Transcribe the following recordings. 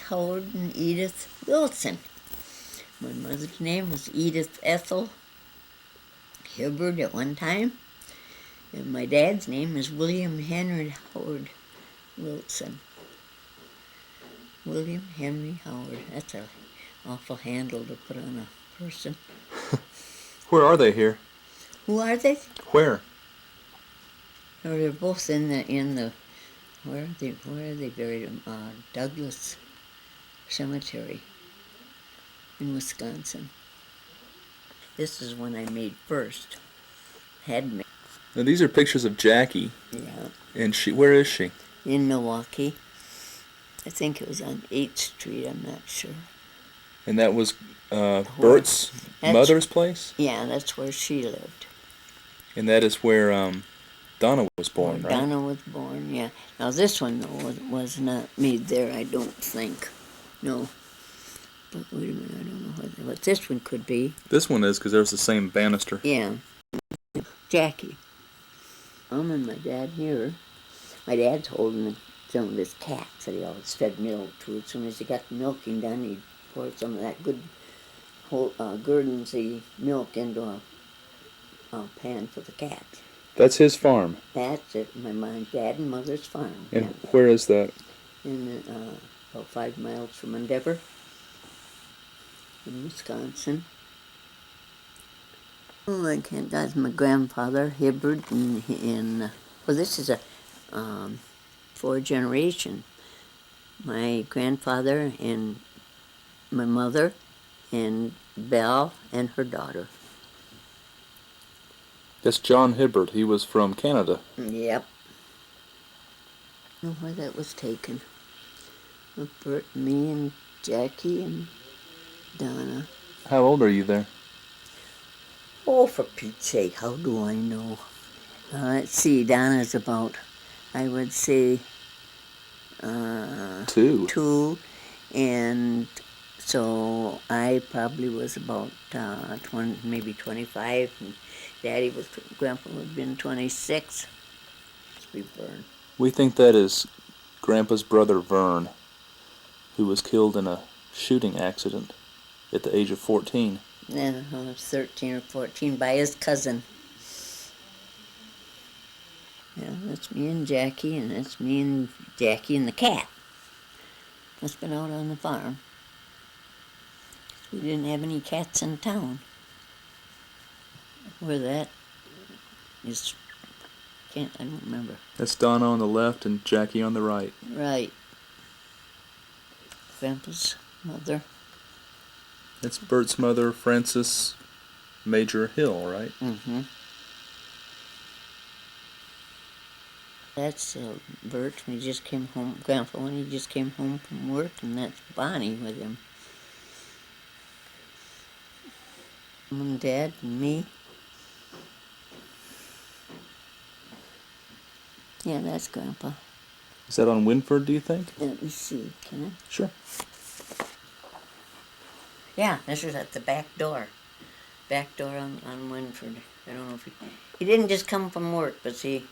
Howard and Edith Wilson. My mother's name was Edith Ethel Hibbard at one time, and my dad's name is William Henry Howard Wilson. William Henry Howard. That's an awful handle to put on a person. Where are they here? Who are they? Where? Or they're both in the where are they buried? Douglas Cemetery in Wisconsin. This is one I made first. Had made. Now these are pictures of Jackie. Yeah. And where is she? In Milwaukee. I think it was on 8th Street, I'm not sure. And that was Bert's mother's place? Yeah, that's where she lived. And that is where Donna was born, right? Donna was born, yeah. Now this one, though, was not made there, I don't think. No. But wait a minute, I don't know what this one could be. This one is, because there's the same banister. Yeah. Jackie. Mom and my dad here. My dad's holding some of his cats that he always fed milk to. As soon as he got the milking done, he'd pour some of that good Guernsey milk into a pan for the cats. That's his farm? That's it, my dad and mother's farm. And where is that? In about 5 miles from Endeavor, in Wisconsin. Oh, I can't. That's my grandfather, Hibbert, and well, this is a 4 generation. My grandfather and my mother and Belle and her daughter. That's John Hibbert. He was from Canada. Yep. I don't know where that was taken. Bert, me, and Jackie, and Donna. How old are you there? Oh, for Pete's sake, how do I know? Let's see, Donna's about, I would say, 2. 2, and so I probably was about 20, maybe 25, and Grandpa would have been 26. Let's be Vern. We think that is Grandpa's brother Vern, who was killed in a shooting accident at the age of 14. Yeah, I was 13 or 14 by his cousin. Yeah, that's me and Jackie, and that's me and Jackie and the cat. That's been out on the farm. We didn't have any cats in town. Where that is, I don't remember. That's Donna on the left and Jackie on the right. Right. Grandpa's mother. That's Bert's mother, Frances Major Hill, right? Mm-hmm. That's Bert when he just came home, Grandpa when he just came home from work, and that's Bonnie with him. Mom and Dad and me. Yeah, that's Grandpa. Is that on Winford, do you think? Let me see, can I? Sure. Yeah, this is at the back door. Back door on Winford. I don't know if he didn't just come from work, but he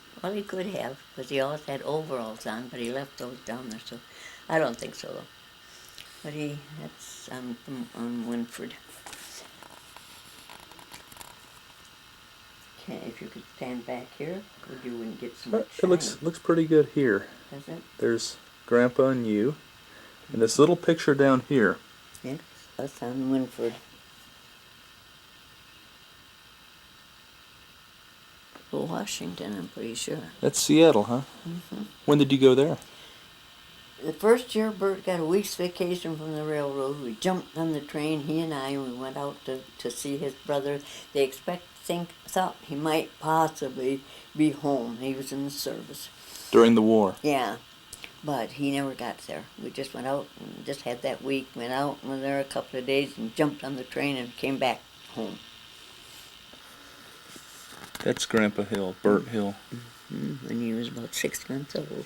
could have, because he always had overalls on, but he left those down there, so I don't think so, though. But that's on Winford. Okay, if you could stand back here, or you wouldn't get so much It looks pretty good here. Does it? There's Grandpa and you, and this little picture down here. Yes, that's on Winford. Washington, I'm pretty sure. That's Seattle, huh? Mm-hmm. When did you go there? The first year Bert got a week's vacation from the railroad, we jumped on the train, he and I, and we went out to see his brother. They thought he might possibly be home. He was in the service. During the war? Yeah, but he never got there. We just went out and just had that week, went out and were there a couple of days and jumped on the train and came back home. That's Grandpa Hill, Bert Hill. Mm-hmm. When he was about 6 months old.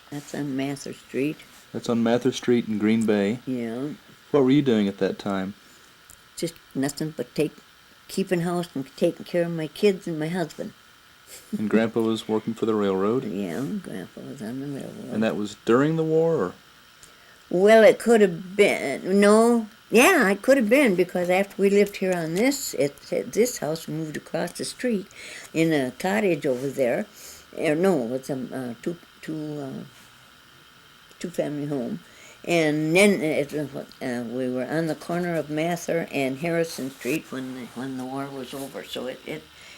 That's on Mather Street. That's on Mather Street in Green Bay. Yeah. What were you doing at that time? Just nothing but keeping house and taking care of my kids and my husband. And Grandpa was working for the railroad? Yeah, Grandpa was on the railroad. And that was during the war, or? Well, it could have been, no, yeah, it could have been, because after we lived here on this, at this house, we moved across the street in a cottage over there. No, it's a two-family home. And then we were on the corner of Mather and Harrison Street when the war was over. So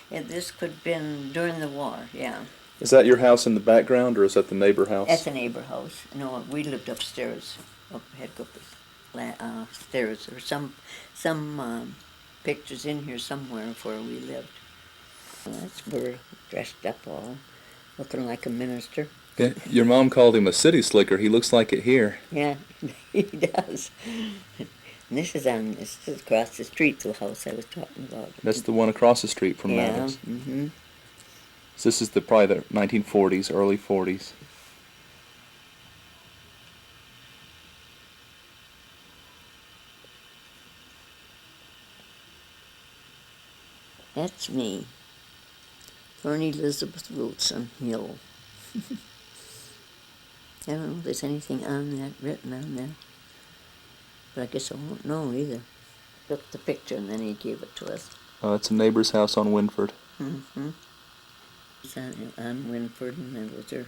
this could have been during the war, yeah. Is that your house in the background, or is that the neighbor house? That's a neighbor house. No, we lived upstairs, had to go up stairs. There were some pictures in here somewhere of where we lived. That's we're dressed up all, looking like a minister. Yeah, your mom called him a city slicker. He looks like it here. Yeah, he does. And this is across the street, the house I was talking about. That's the one across the street from Mather's. Yeah. Mm-hmm. So this is probably the 1940s, early 40s. That's me. Ferne Elizabeth Wilson Hill. I don't know if there's anything on that, written on there. But I guess I won't know either. Took the picture and then he gave it to us. It's a neighbor's house on Winford. Mm-hmm. It's on Winford, and that was their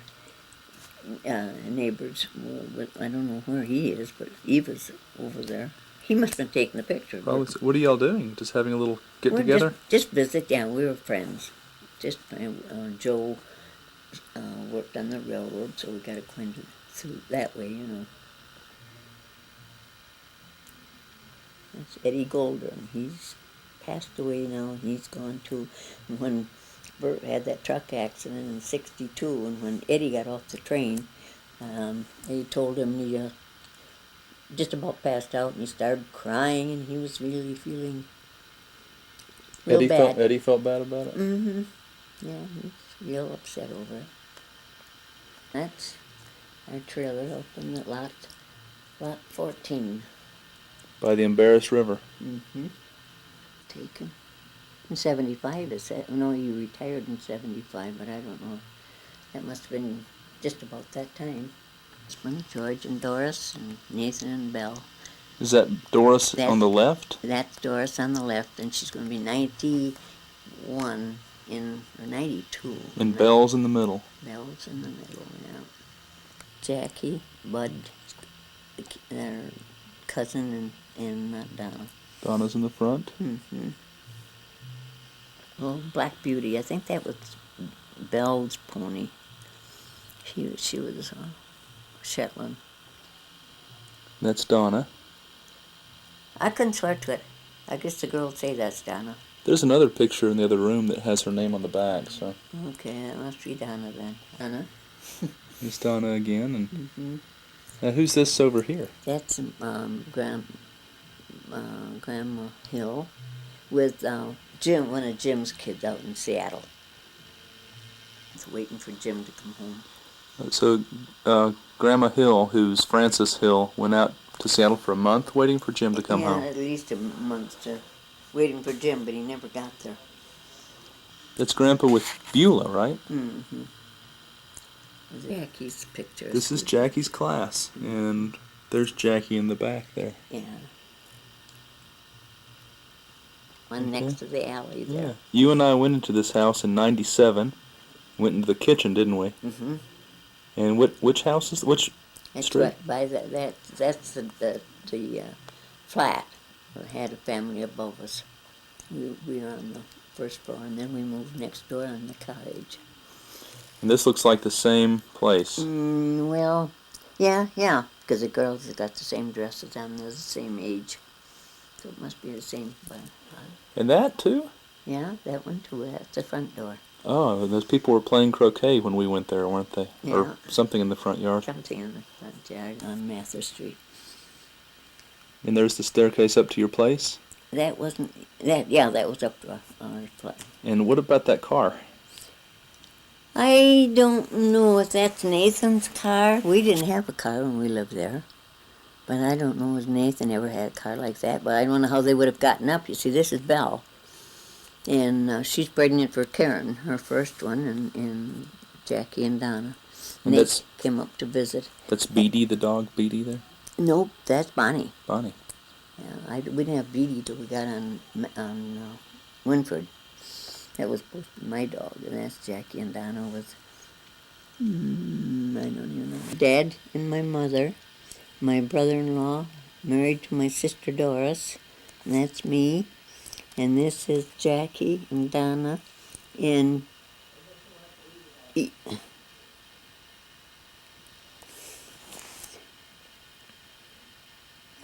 neighbors. Well, I don't know where he is, but Eva's over there. He must have been taking the picture. Oh, what are y'all doing? Just having a little get-together? Just visit, yeah, we were friends. Joe worked on the railroad, so we got acquainted through that way, you know. That's Eddie Golder, and he's passed away now. He's gone too. When Bert had that truck accident in '62, and when Eddie got off the train, they told him he just about passed out, and he started crying, and he was really feeling real bad. Eddie felt bad about it? Mm-hmm. Yeah, he's real upset over it. That's our trailer up in the lot 14. By the Embarrassed River. Mm-hmm. Taken. In 75, no, you retired in 75, but I don't know. That must have been just about that time. Husband, George and Doris and Nathan and Belle. Is that Doris on the left? That's Doris on the left, and she's going to be 91 or 92. And Belle's in the middle. Belle's in the middle, yeah. Jackie, Bud, their cousin, and Donna. Donna's in the front. Mm-hmm. Well, Black Beauty, I think that was Belle's pony. She was Shetland. That's Donna. I couldn't swear to it. I guess the girls say that's Donna. There's another picture in the other room that has her name on the back, so. Okay, that must be Donna then. Donna? It's Donna again, and Mm-hmm. Now who's this over here? That's Grandma Hill with Jim, one of Jim's kids out in Seattle. He's waiting for Jim to come home. So Grandma Hill, who's Frances Hill, went out to Seattle for a month waiting for Jim to come home. Yeah, at least a month waiting for Jim, but he never got there. That's Grandpa with Beulah, right? Mm-hmm. Jackie's picture. This is Jackie's class, and there's Jackie in the back there. Yeah. One next to the alley there. Yeah. You and I went into this house in '97. Went into the kitchen, didn't we? Mm-hmm. And which house is which street? Right by that's the flat. We had a family above us. We were on the first floor, and then we moved next door on the cottage. And this looks like the same place. Well, yeah, because the girls have got the same dresses on. They're the same age, so it must be the same. And that too? Yeah, that one too. That's the front door. Oh, those people were playing croquet when we went there, weren't they? Yeah. Or something in the front yard. Something in the front yard on Mather Street. And there's the staircase up to your place? That wasn't that. Yeah, that was up to our flat. And what about that car? I don't know if that's Nathan's car. We didn't have a car when we lived there. But I don't know if Nathan ever had a car like that. But I don't know how they would have gotten up. You see, this is Belle. And she's pregnant for Karen, her first one, and Jackie and Donna. And they that's came up to visit. Beatty, the dog, Beatty there? Nope, that's Bonnie. Bonnie. Yeah, we didn't have Beatty till we got on Winford. That was supposed to be my dog, and that's Jackie and Donna with, I don't even know. Dad and my mother, my brother-in-law, married to my sister Doris, and that's me. And this is Jackie and Donna in I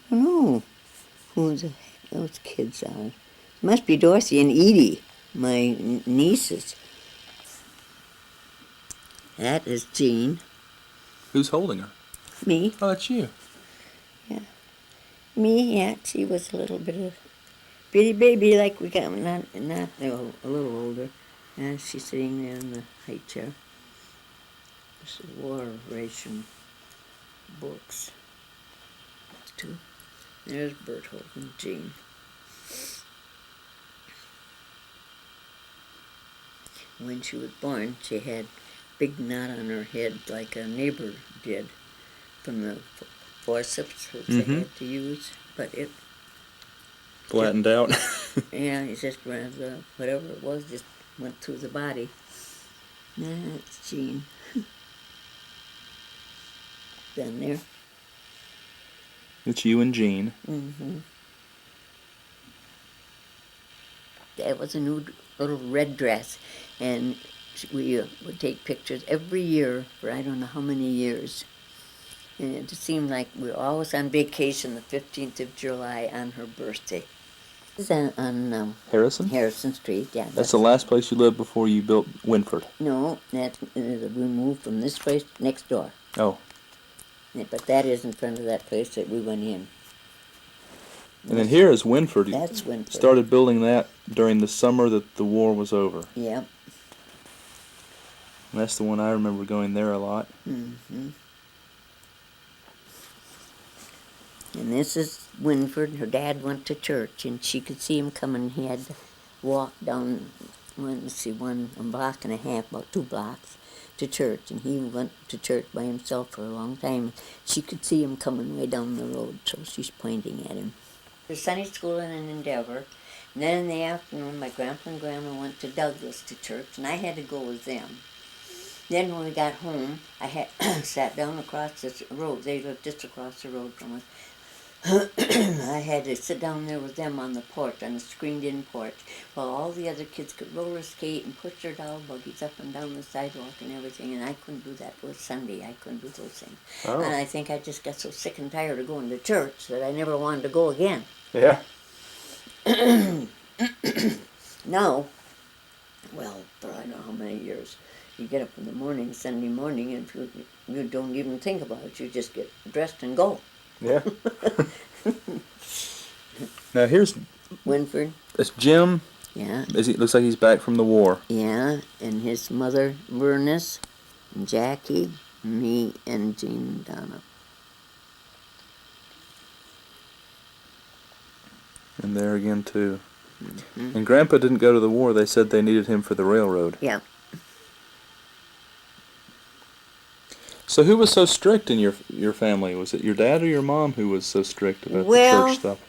don't know who the heck those kids are. It must be Dorothy and Edie, my nieces. That is Jean. Who's holding her? Me. Oh, that's you. Yeah. Me, yeah. She was a little bit of bitty baby like we got, not a little older. And she's sitting there in the high chair. This is war ration books. Two. There's Bert holding Jean. When she was born, she had big knot on her head like a neighbor did from the forceps that they had to use, but it Flattened out. yeah, it just whatever it was just went through the body. That's Jean. Down there. It's you and Jean. Mm-hmm. That was a new little red dress, and we would take pictures every year for I don't know how many years. And it seemed like we were always on vacation the 15th of July on her birthday. This is on Harrison? Harrison Street, yeah. That's the last place you lived before you built Winford. No, we moved from this place next door. Oh. Yeah, but that is in front of that place that we went in. And then here is Winford. That's Winford. Started building that during the summer that the war was over. Yep. And that's the one I remember going there a lot. Mm-hmm. And this is Winford. Her dad went to church, and she could see him coming. He had to walk down, a block and a half, about 2 blocks, to church. And he went to church by himself for a long time. She could see him coming way down the road, so she's pointing at him. The Sunday school in an Endeavor. And then in the afternoon, my grandpa and grandma went to Douglas to church, and I had to go with them. Then when we got home, I had sat down across this road. They lived just across the road from us. I had to sit down there with them on the porch, on the screened-in porch, while all the other kids could roller skate and push their dog buggies up and down the sidewalk and everything, and I couldn't do that. It was Sunday. I couldn't do those things. Oh. And I think I just got so sick and tired of going to church that I never wanted to go again. Yeah. Now, well, for I don't know how many years, you get up in the morning, Sunday morning, and you don't even think about it. You just get dressed and go. Yeah. Now here's Winford. That's Jim. Yeah. Looks like he's back from the war. Yeah, and his mother, Bernice, and Jackie, me, and Jean and Donna. And there again, too. Mm-hmm. And Grandpa didn't go to the war. They said they needed him for the railroad. Yeah. So who was so strict in your family? Was it your dad or your mom who was so strict about the church stuff?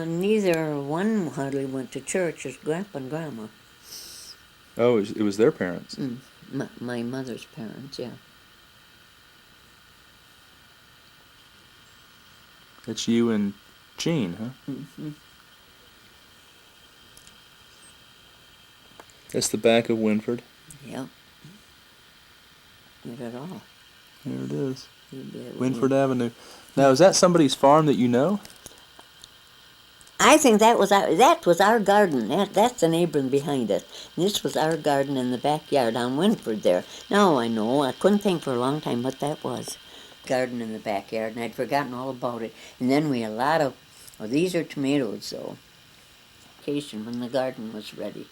Neither one hardly went to church. It was Grandpa and Grandma. Oh, it was their parents. My mother's parents, yeah. It's you and Jean, huh? Mm-hmm. That's the back of Winford. Yep. Not at all. There it is. Winford Avenue. Now, is that somebody's farm that you know? I think that was our garden. That's the neighbor behind us. And this was our garden in the backyard on Winford there. Now I know. I couldn't think for a long time what that was. Garden in the backyard, and I'd forgotten all about it. And then we had a lot of, these are tomatoes, though. Occasion when the garden was ready.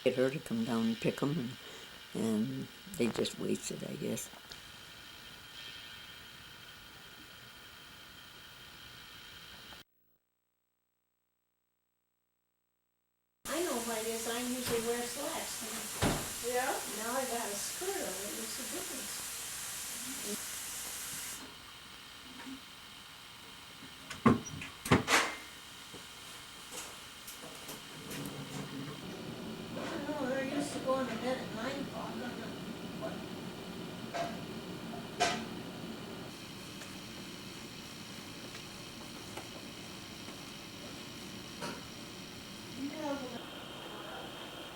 Get her to come down and pick them, and they just wasted, I guess. highlight is I usually wear slacks. Yeah? Now I got a skirt on it. What's the difference? I don't know. They're used to going to bed at 9 o'clock.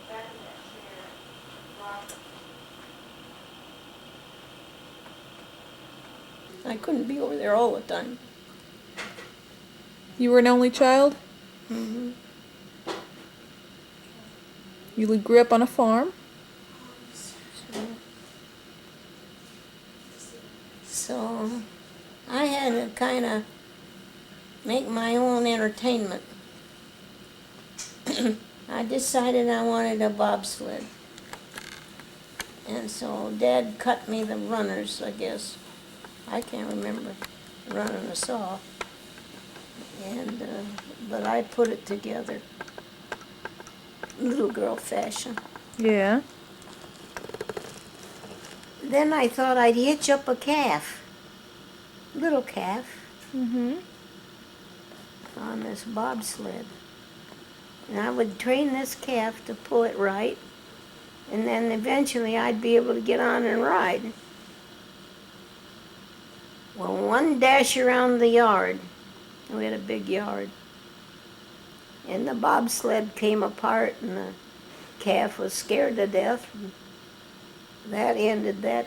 Back in that chair. Rock. I couldn't be over there all the time. You were an only child? Mm-hmm. You grew up on a farm? So I had to kind of make my own entertainment. I decided I wanted a bobsled. And so Dad cut me the runners, I guess. I can't remember running a saw. And but I put it together, little girl fashion. Yeah. Then I thought I'd hitch up a calf, little calf, Mm-hmm. on this bobsled. And I would train this calf to pull it right, and then eventually I'd be able to get on and ride. Well, one dash around the yard, we had a big yard, and the bobsled came apart, and the calf was scared to death. And that ended that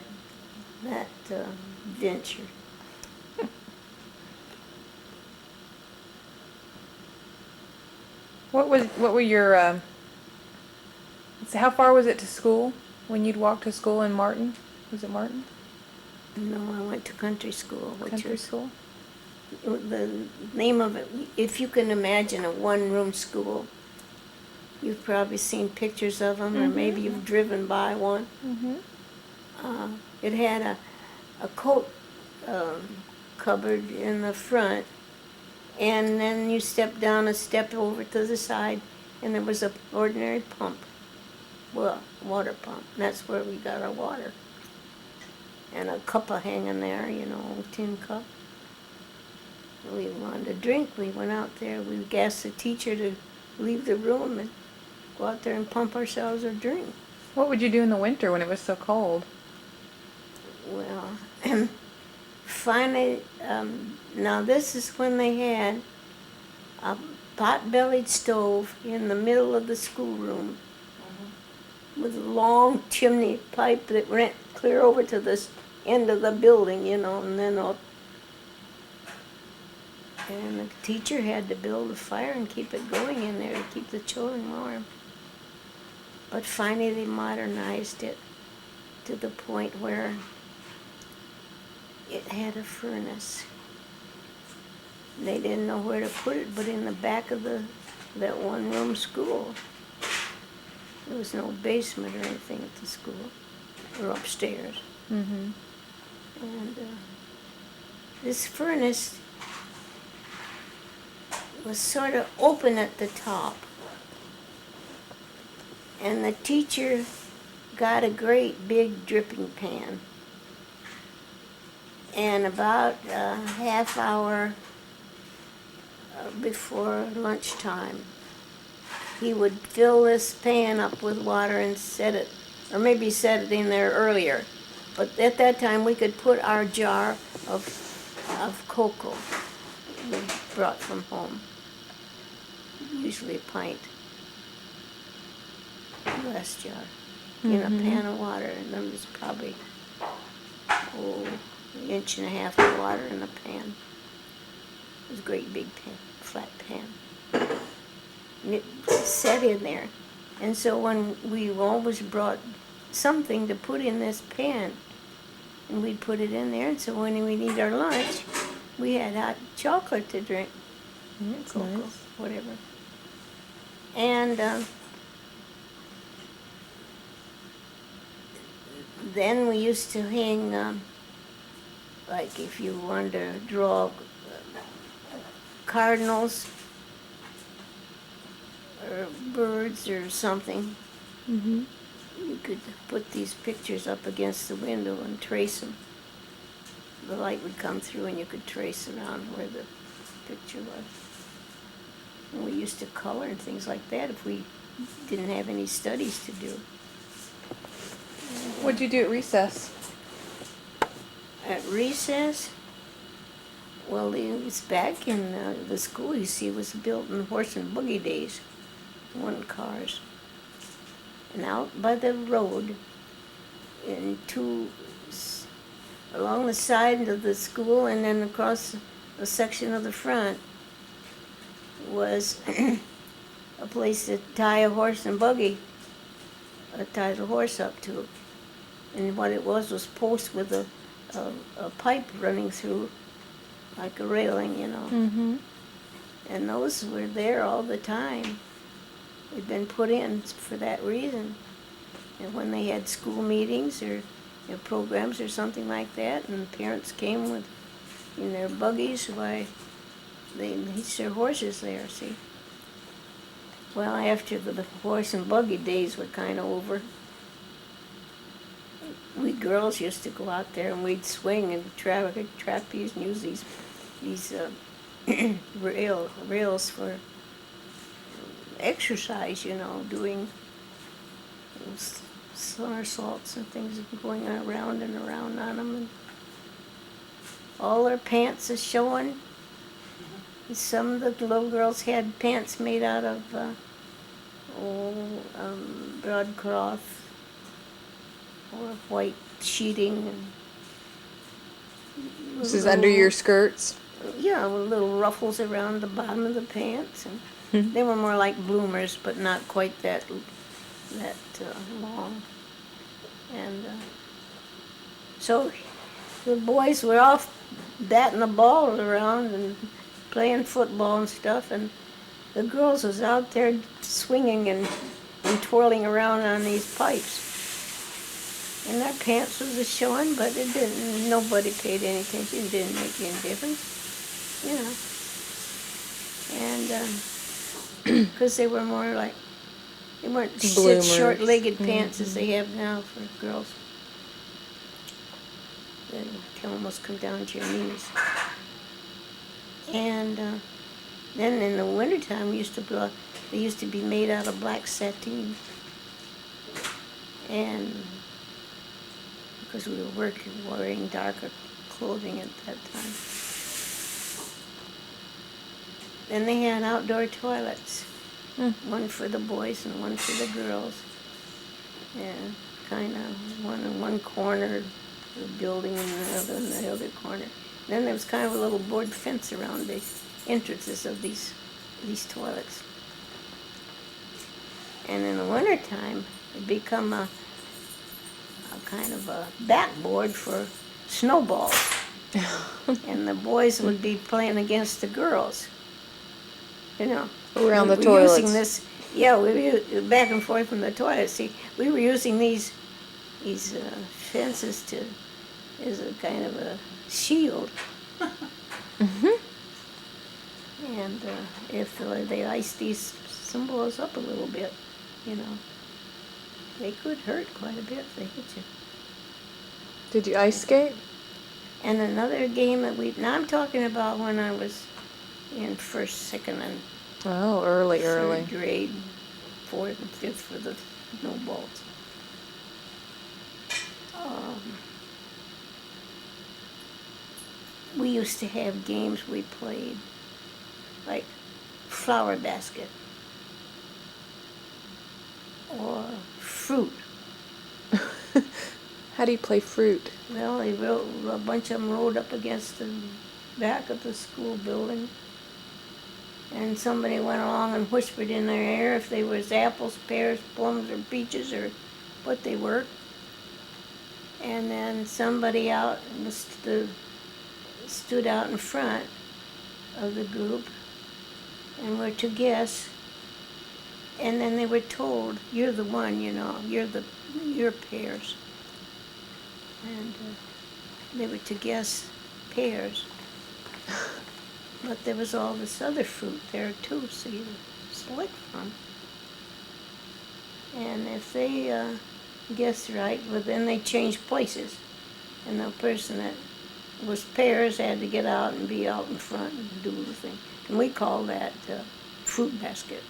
venture. What were your so how far was it to school when you'd walk to school in Martin? Was it Martin? No, I went to country school, which Country was school? the name of it. If you can imagine a one-room school, you've probably seen pictures of them, or maybe you've driven by one. Mm-hmm. It had a coat cupboard in the front, and then you step down a step over to the side, and there was an ordinary pump. Well, water pump. That's where we got our water. And a cup hanging there, you know, a tin cup. We wanted to drink. We went out there. We asked the teacher to leave the room and go out there and pump ourselves a drink. What would you do in the winter when it was so cold? Well, finally, now this is when they had a pot-bellied stove in the middle of the schoolroom with a long chimney pipe that went clear over to this end of the building, you know, and then up. And the teacher had to build a fire and keep it going in there to keep the children warm. But finally they modernized it to the point where it had a furnace. They didn't know where to put it, but in the back of that one-room school. There was no basement or anything at the school, or upstairs. Mm-hmm. And this furnace was sort of open at the top. And the teacher got a great big dripping pan. And about a half hour before lunchtime, he would fill this pan up with water and set it, or maybe set it in there earlier. But at that time, we could put our jar of cocoa we brought from home, usually a pint, glass jar, in a pan of water. And there was probably, an inch and a half of water in the pan. It was a great big pan, flat pan. And it set in there. And so when we always brought something to put in this pan, and we'd put it in there, and so when we'd eat our lunch, we had hot chocolate to drink. That's Cocoa, nice. whatever. And then we used to hang, like if you wanted to draw cardinals, or or birds or something, Mhm. you could put these pictures up against the window and trace them. The light would come through and you could trace around where the picture was. And we used to color and things like that if we didn't have any studies to do. What'd you do at recess? At recess, well, it was back in the school, you see, was built in horse and buggy days, one cars. And out by the road, in along the side of the school and then across a section of the front was a place to tie a horse and buggy, tie the horse up to. And what it was posts with a pipe running through, like a railing, you know. Mhm. And those were there all the time. They'd been put in for that reason. And when they had school meetings or programs or something like that, and parents came with in their buggies, why, they hitched their horses there, see. Well, after the horse and buggy days were kind of over, we girls used to go out there and we'd swing and trapeze and use these rails for exercise, you know, doing somersaults and things, going around and around on them, and all their pants is showing. Some of the little girls had pants made out of broadcloth or white sheeting, and This is under your skirts? yeah, with little ruffles around the bottom of the pants, and they were more like bloomers, but not quite that long. And so the boys were off batting the ball around and playing football and stuff, and the girls was out there swinging and twirling around on these pipes. And their pants was a showing, but it didn't. Nobody paid any attention. It didn't make any difference, you know. And because they were more like, they weren't Bloomers. short-legged pants as they have now for girls. They can almost come down to your knees. And then in the wintertime, they used to be made out of black sateen. And because we were wearing darker clothing at that time. Then they had outdoor toilets. One for the boys and one for the girls. And kind of one in one corner of the building and the other in the other corner. Then there was kind of a little board fence around the entrances of these toilets. And in the wintertime, it become a kind of a backboard for snowballs. And the boys would be playing against the girls. You know. Around the we were toilets. Using this, yeah, we were back and forth from the toilet. See, we were using these fences as a kind of a shield. And if they iced these symbols up a little bit, you know, they could hurt quite a bit if they hit you. Did you ice skate? And another game that now I'm talking about when I was in first, second, and Oh, early. third grade, fourth and fifth for the snowballs. We used to have games we played, like flower basket or fruit. How do you play fruit? Well, a bunch of them rode up against the back of the school building, and somebody went along and whispered in their ear if they was apples, pears, plums, or peaches, or what they were. And then somebody stood out in front of the group and were to guess. And then they were told, "You're the one, you know. You're pears." And they were to guess pears. But there was all this other fruit there too, so you select from. And if they guessed right, well, then they changed places. And the person that was pairs had to get out and be out in front and do the thing. And we call that fruit basket.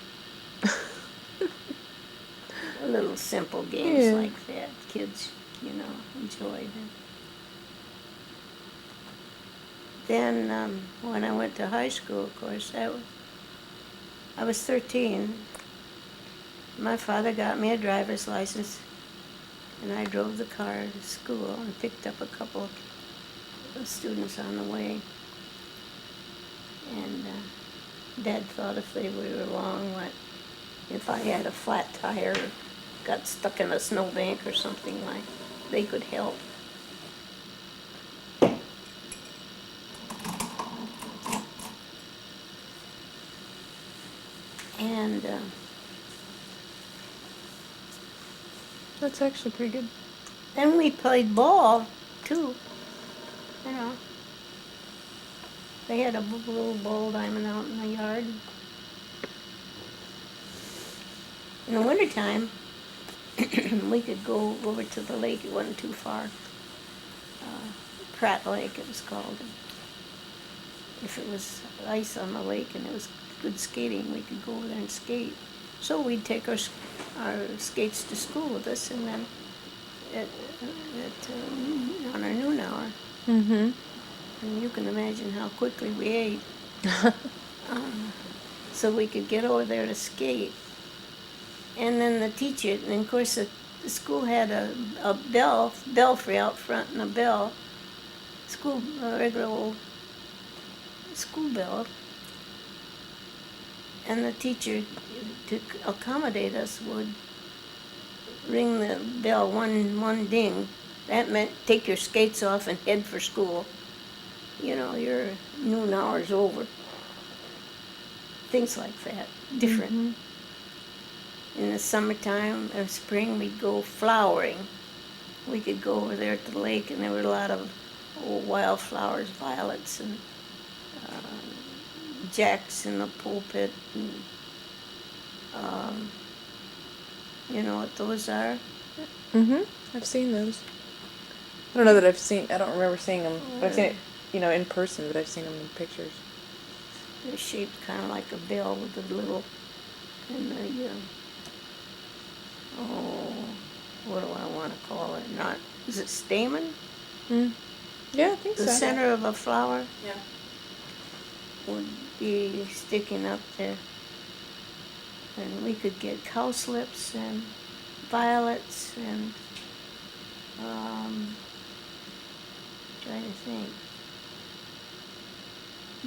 Little simple games Yeah. like that. Kids, enjoyed. Then when I went to high school, of course, I was 13. My father got me a driver's license, and I drove the car to school and picked up a couple of students on the way. And Dad thought if they were wrong, if I had a flat tire or got stuck in a snowbank or something, they could help. And That's actually pretty good. then we played ball, too. You know, they had a little ball diamond out in the yard. In the wintertime, we could go over to the lake. It wasn't too far. Pratt Lake, it was called. And if it was ice on the lake and it was good skating, we could go over there and skate. So we'd take our skates to school with us, and then on our noon hour. Mm-hmm. And you can imagine how quickly we ate. So we could get over there to skate. And then the teacher, and of course the school had a belfry out front, and a bell, a regular old school bell. And the teacher, to accommodate us, would ring the bell one ding. That meant take your skates off and head for school. Your noon hour's over. Things like that, different. Mm-hmm. In the summertime or spring, we'd go flowering. We could go over there at the lake, and there were a lot of old wildflowers, violets, and jacks in the pulpit. And, you know what those are? Mm-hmm. I've seen those. I don't know that I don't remember seeing them. But I've seen it, in person, but I've seen them in pictures. They're shaped kind of like a bell with a little, and what do I want to call it? Is it stamen? Mm. Yeah, I think The so. center of a flower Yeah. would be sticking up there. And we could get cowslips and violets and, trying to think,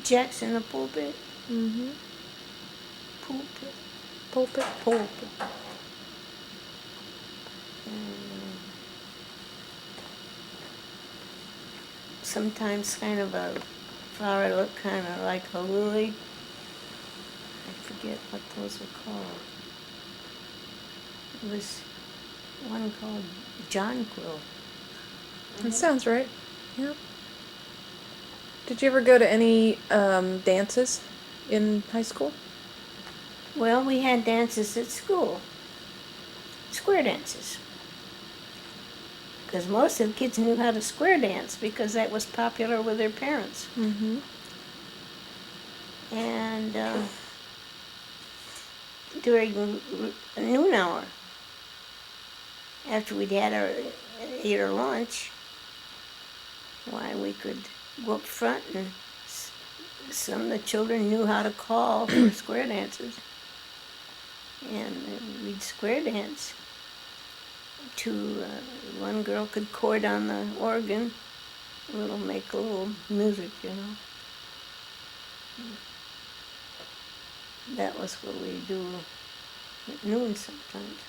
jacks in the pulpit. Mm-hmm. Pulpit. And sometimes kind of a flower that looked kind of like a lily. I forget what those were called. It was one called jonquil. That sounds right. Yep. Did you ever go to any dances in high school? Well, we had dances at school. Square dances. Because most of the kids knew how to square dance because that was popular with their parents. Mm-hmm. And during noon hour, after we'd ate our lunch, we could go up front, and some of the children knew how to call for square dancers. And we'd square dance to, one girl could chord on the organ, make a little music, That was what we do at noon sometimes.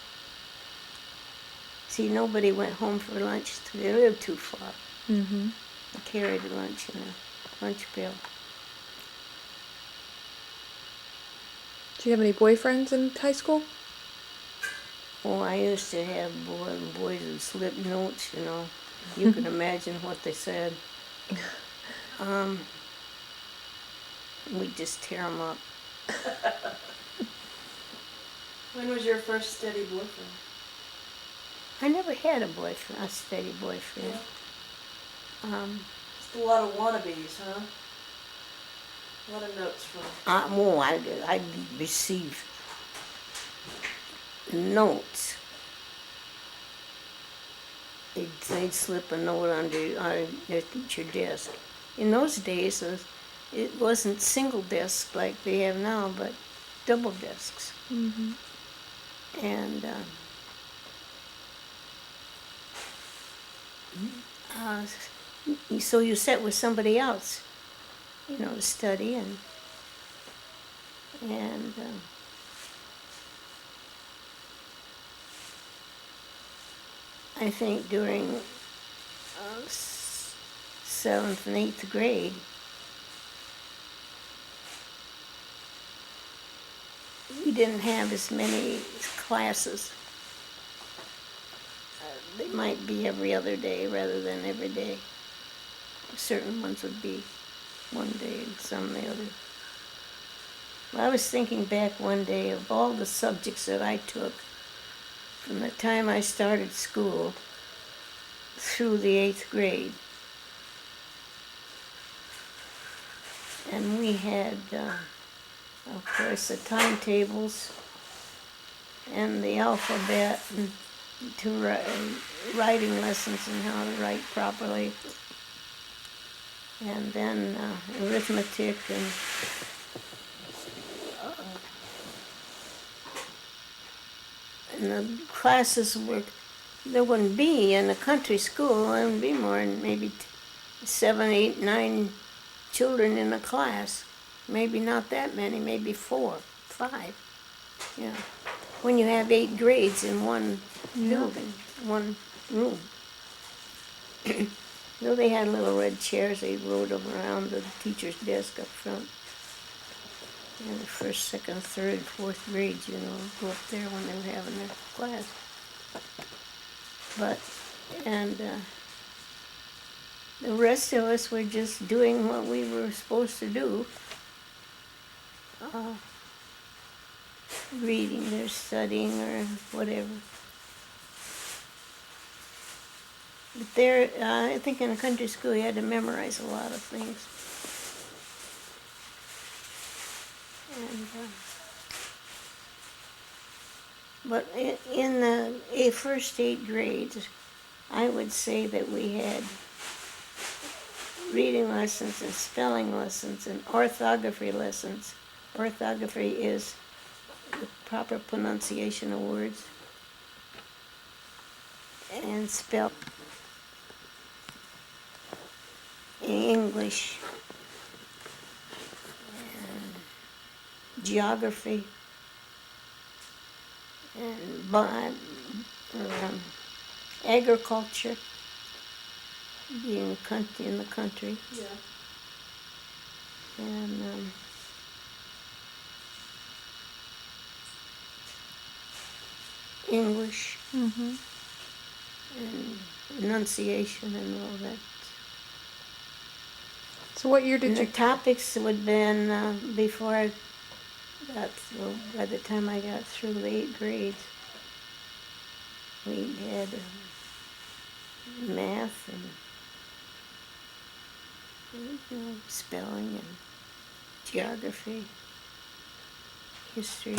See, nobody went home for lunch. They lived too far. Mm-hmm. I carried lunch in a lunch pail. Did you have any boyfriends in high school? Oh, I used to have boys who slip notes, You can imagine what they said. We'd just tear them up. When was your first steady boyfriend? I never had a steady boyfriend. Just a lot of wannabes, huh? A lot of notes from. I receive notes. They'd slip a note under your desk. In those days, it wasn't single desk like they have now, but double desks. Mm-hmm. And so you sat with somebody else, to study and I think during seventh and eighth grade, we didn't have as many classes. They might be every other day rather than every day. Certain ones would be one day and some the other. Well, I was thinking back one day of all the subjects that I took from the time I started school through the eighth grade. And we had, of course, the timetables and the alphabet and writing lessons and how to write properly. And then arithmetic and the classes there wouldn't be in a country school, there wouldn't be more than maybe 7, 8, 9 children in a class. Maybe not that many, maybe 4, 5. Yeah. When you have 8 grades in one building, one room. So they had little red chairs, they rode them around the teacher's desk up front. And the first, second, third, fourth grades, go up there when they were having their class. And the rest of us were just doing what we were supposed to do. Reading or studying or whatever. But there, I think in a country school you had to memorize a lot of things. And, but in the first 8 grades, I would say that we had reading lessons and spelling lessons and orthography lessons. Orthography is the proper pronunciation of words. And spell English, and geography, and agriculture, being in the country. Yeah. And English, Mm-hmm. and enunciation and all that. So what year did And the you? topics would have been before I got through, by the time I got through the 8 grades, we had math and spelling and geography, history,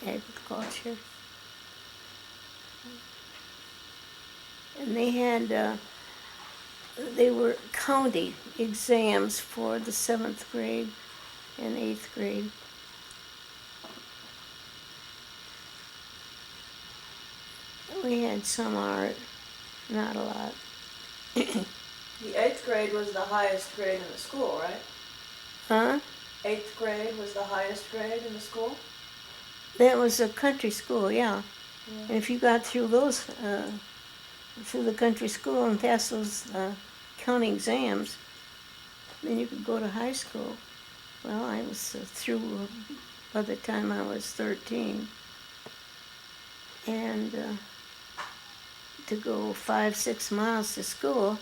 agriculture. And they were county exams for the 7th grade and 8th grade. We had some art, not a lot. The 8th grade was the highest grade in the school, right? Huh? 8th grade was the highest grade in the school? That was a country school, yeah. And if you got through those, through the country school and passed those county exams, then you could go to high school. Well, I was through by the time I was 13. And to go 5-6 miles to school,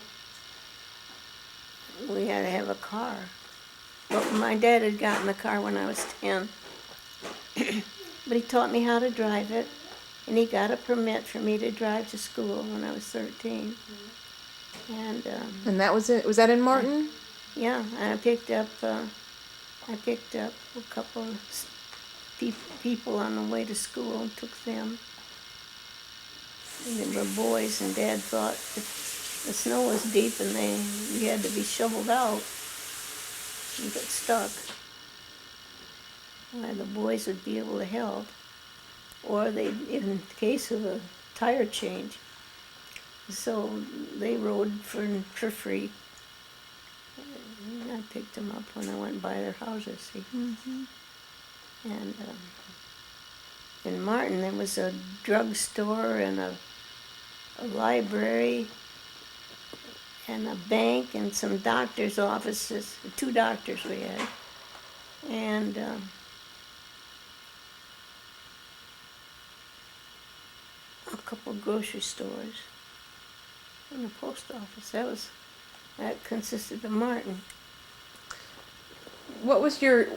we had to have a car. But my dad had gotten a car when I was 10. But he taught me how to drive it, and he got a permit for me to drive to school when I was 13. And that was it. Was that in Martin? Yeah, and I picked up a couple of people on the way to school and took them. And they were boys, and Dad thought if the snow was deep and we had to be shoveled out and get stuck, why the boys would be able to help, or they, in case of a tire change. So they rode for free. And I picked them up when I went by their houses. See? Mm-hmm. And in Martin, there was a drugstore and a library and a bank and some doctor's offices. 2 doctors we had. And a couple of grocery stores and a post office. That consisted of Martin. What was your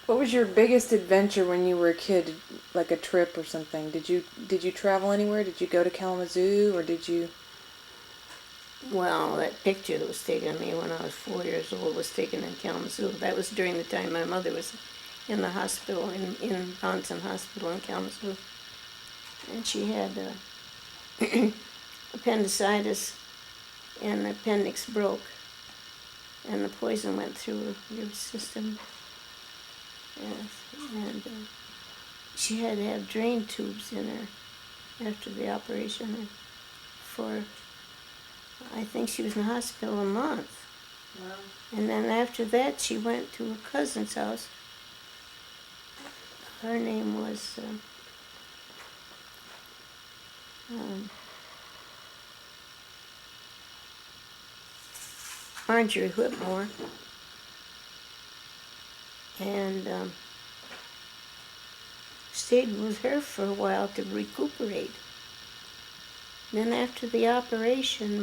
biggest adventure when you were a kid, like a trip or something? Did you travel anywhere? Did you go to Kalamazoo, or did you? Well, that picture that was taken of me when I was 4 years old was taken in Kalamazoo. That was during the time my mother was in the hospital, in Bonson Hospital in Kalamazoo. And she had appendicitis, and the appendix broke, and the poison went through your system. Yes, and she had to have drain tubes in her after the operation, and for, I think she was in the hospital a month. Wow. And then after that, she went to her cousin's house. Her name was Marjorie Whitmore. And stayed with her for a while to recuperate. Then after the operation,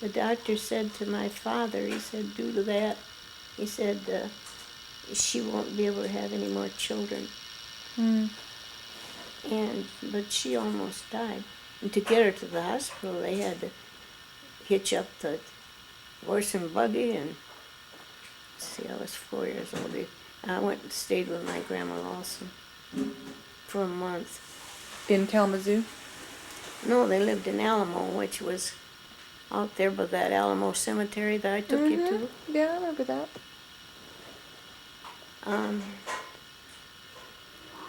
the doctor said to my father, he said, due to that, he said, she won't be able to have any more children. Mm. But she almost died. And to get her to the hospital, they had to hitch up the horse and buggy, and see, I was 4 years old. I went and stayed with my grandma Lawson for a month. In Kalamazoo? No, they lived in Alamo, which was out there by that Alamo cemetery that I took you to. Yeah, I remember that.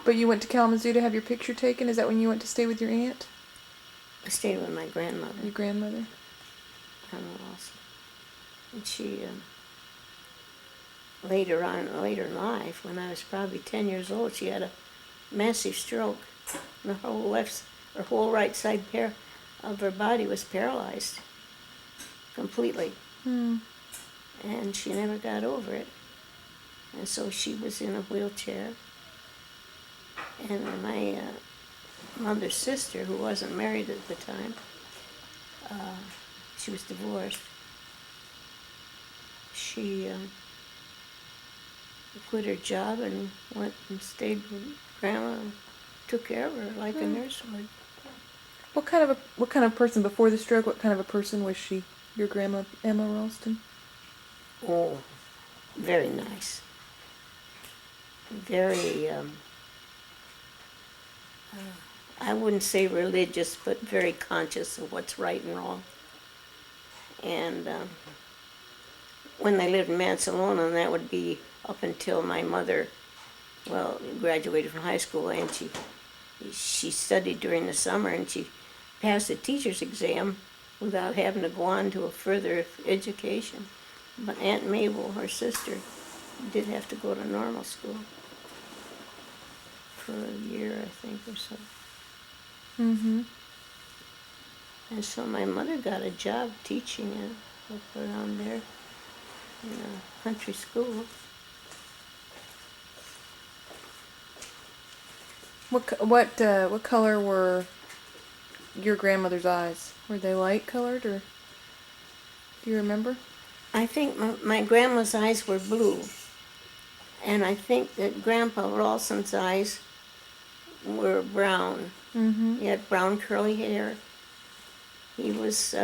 But you went to Kalamazoo to have your picture taken? Is that when you went to stay with your aunt? I stayed with my grandmother, Your grandmother? Grandma Lawson. And she, later in life, when I was probably 10 years old, she had a massive stroke. And her whole right side of her body was paralyzed completely. Hmm. And she never got over it. And so she was in a wheelchair. And my mother's sister, who wasn't married at the time, she was divorced. She quit her job and went and stayed with Grandma and took care of her like a nurse would. What kind of person before the stroke? What kind of a person was she? Your grandma Emma Ralston? Oh, very nice. Very, I wouldn't say religious, but very conscious of what's right and wrong. And when they lived in Mansalona, and that would be up until my mother, graduated from high school, and she studied during the summer, and she passed the teacher's exam without having to go on to a further education. But Aunt Mabel, her sister, did have to go to normal school for a year, I think, or so. Mm-hmm. And so my mother got a job teaching up around there in a country school. What color were your grandmother's eyes? Were they light colored, or do you remember? I think my grandma's eyes were blue. And I think that Grandpa Rawson's eyes were brown. Mm-hmm. He had brown curly hair. He was,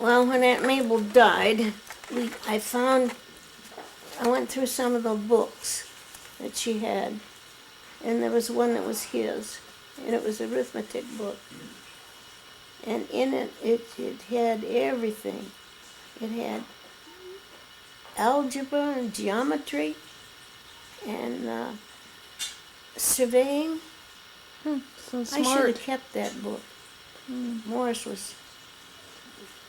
well, when Aunt Mabel died, I went through some of the books that she had, and there was one that was his, and it was an arithmetic book. And in it, it had everything. It had algebra and geometry and surveying. So I should smart. have kept that book. Morris was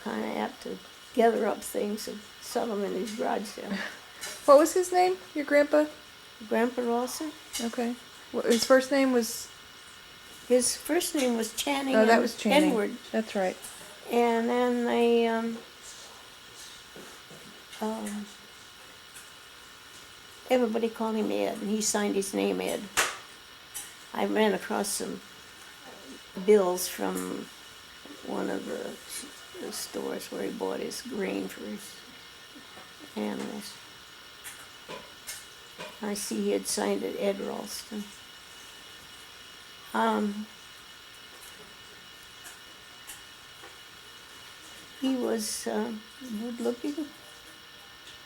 kind of apt to gather up things and sell them in his garage sale. What was his name? Your grandpa? Grandpa Rawson, Okay. His first name was. his first name was Channing Oh, that was Channing. Edward. That's right. And then they, everybody called him Ed, and he signed his name Ed. I ran across some bills from one of the stores where he bought his grain for his animals. I see he had signed it Ed Ralston. He was good looking.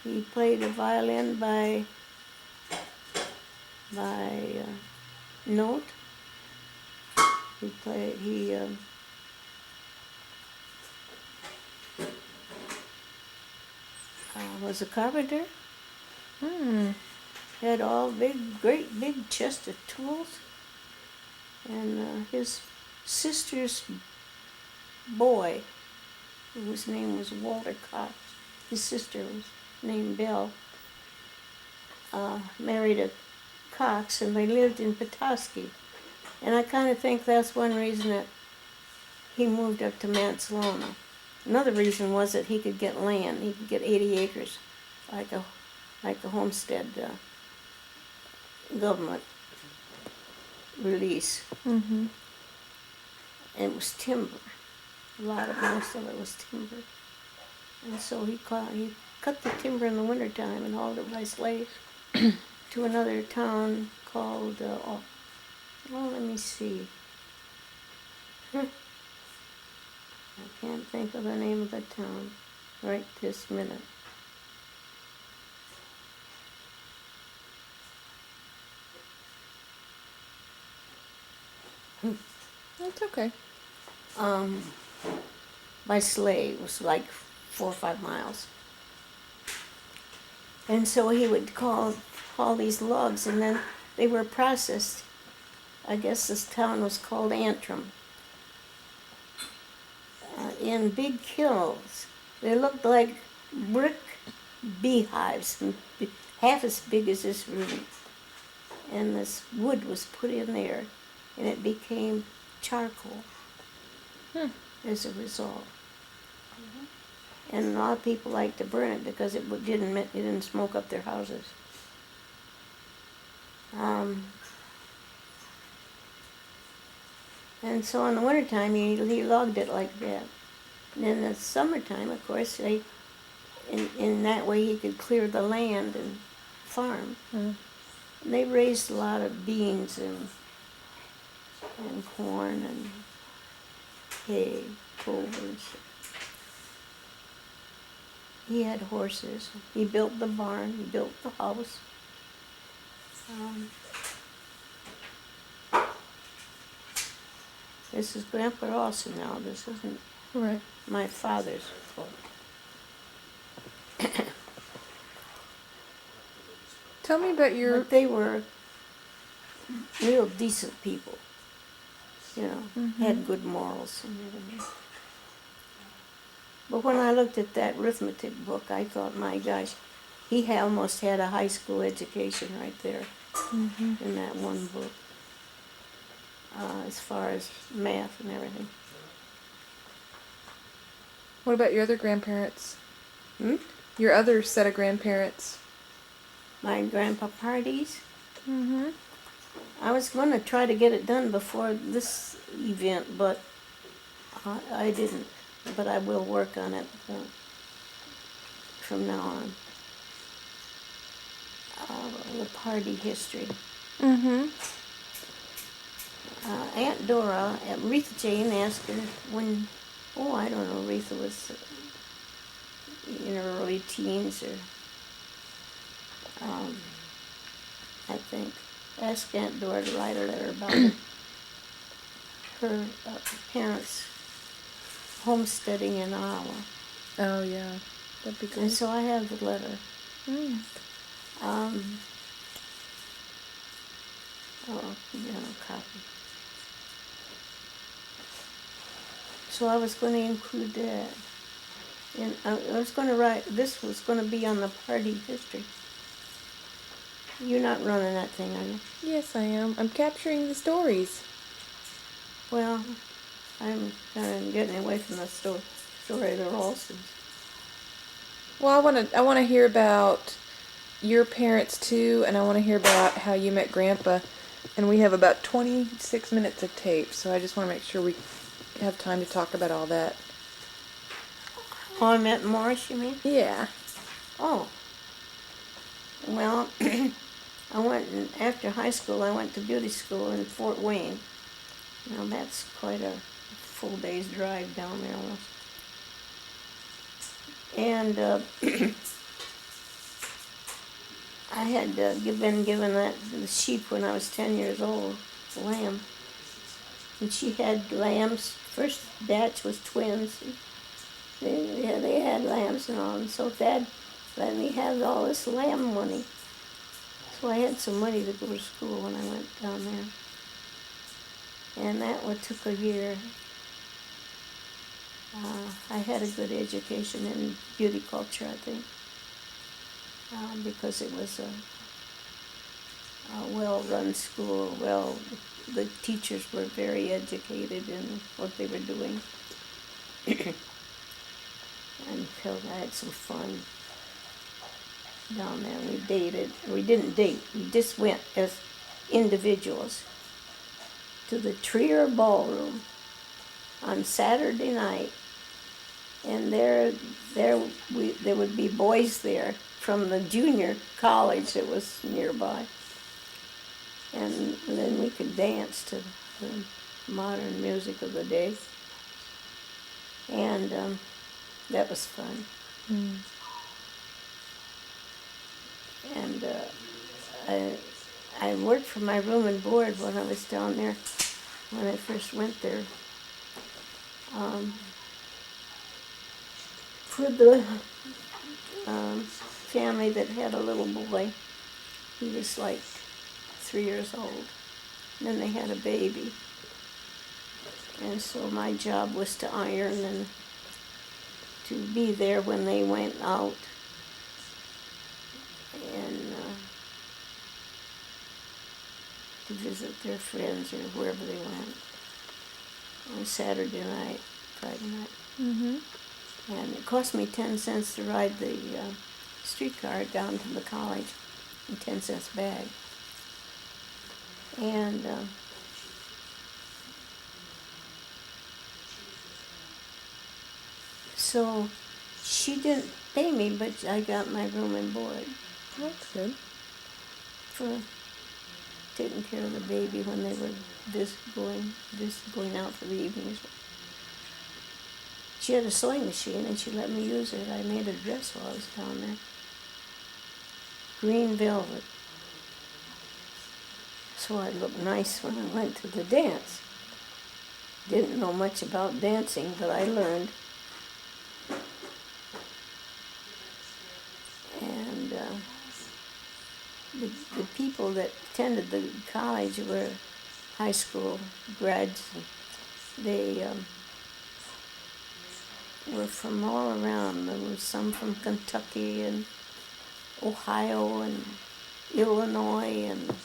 He played the violin by note. He was a carpenter. Hmm. Had all great big chest of tools. And his sister's boy, whose name was Walter Cox, his sister was named Belle, married a Cox, and they lived in Petoskey. And I kind of think that's one reason that he moved up to Mansalona. Another reason was that he could get land. He could get 80 acres, like a homestead government release. Mm-hmm. And it was timber. Most of it was timber. And so he cut the timber in the wintertime and hauled it by slave to another town called, let me see. I can't think of the name of the town right this minute. That's okay. By sleigh. It was like 4 or 5 miles. And so he would haul these logs, and then they were processed. I guess this town was called Antrim. In big kilns. They looked like brick beehives, half as big as this room. And this wood was put in there, and it became charcoal as a result. And a lot of people liked to burn it because it didn't smoke up their houses. And so in the wintertime, he logged it like that. And in the summertime, of course, in that way he could clear the land and farm. And they raised a lot of beans and corn and hay, clovers. He had horses. He built the barn. He built the house. This is Grandpa Rawson now. This isn't Right. my father's book. Tell me about your. But they were real decent people. Had good morals and everything. But when I looked at that arithmetic book, I thought, my gosh, he almost had a high school education right there in that one book, as far as math and everything. What about your other grandparents? Hmm? Your other set of grandparents? My grandpa parties. Mm-hmm. I was going to try to get it done before this event, but I didn't. But I will work on it from now on. The party history. Mm-hmm. Aunt Dora, Retha Jane asked her when, oh, I don't know, Retha was in her early teens or, I think, asked Aunt Dora to write a letter about her parents homesteading in Iowa. Oh, yeah. That'd be And great. so I have the letter. Mm. Oh, yeah, a copy. So I was going to include that. And I was going to write, this was going to be on the party history. You're not running that thing, are you? Yes, I am. I'm capturing the stories. Well, I'm kind of getting away from the story of the Ralstons. Well, I want to hear about your parents too, and I want to hear about how you met Grandpa. And we have about 26 minutes of tape, so I just want to make sure we have time to talk about all that. Oh, I met Morris, you mean? Yeah. Oh. Well, I went, after high school, I went to beauty school in Fort Wayne. Now that's quite a full day's drive down there almost. And I had been given the sheep when I was 10 years old, a lamb. And she had lambs. First batch was twins. They had lambs and all. And so Dad let me have all this lamb money. So I had some money to go to school when I went down there. And that took a year. I had a good education in beauty culture, I think, because it was a well-run school. The teachers were very educated in what they were doing. And I had some fun down there. We dated. We didn't date. We just went as individuals to the Trier Ballroom on Saturday night, and there would be boys there from the junior college that was nearby, and then we could dance to the modern music of the day, and that was fun. Mm. And I worked for my room and board when I was down there, when I first went there. For the family that had a little boy, he was like 3 years old. And then they had a baby. And so my job was to iron and to be there when they went out. And to visit their friends or wherever they went on Saturday night, Friday night. Mm-hmm. And it cost me 10 cents to ride the streetcar down to the college, and 10 cents bag. And so she didn't pay me, but I got my room and board That's good. for taking care of the baby when they were going out for the evenings. She had a sewing machine and she let me use it. I made a dress while I was down there. Green velvet. So I looked nice when I went to the dance. Didn't know much about dancing, but I learned. And the people that attended the college were high school grads. They were from all around. There were some from Kentucky and Ohio and Illinois and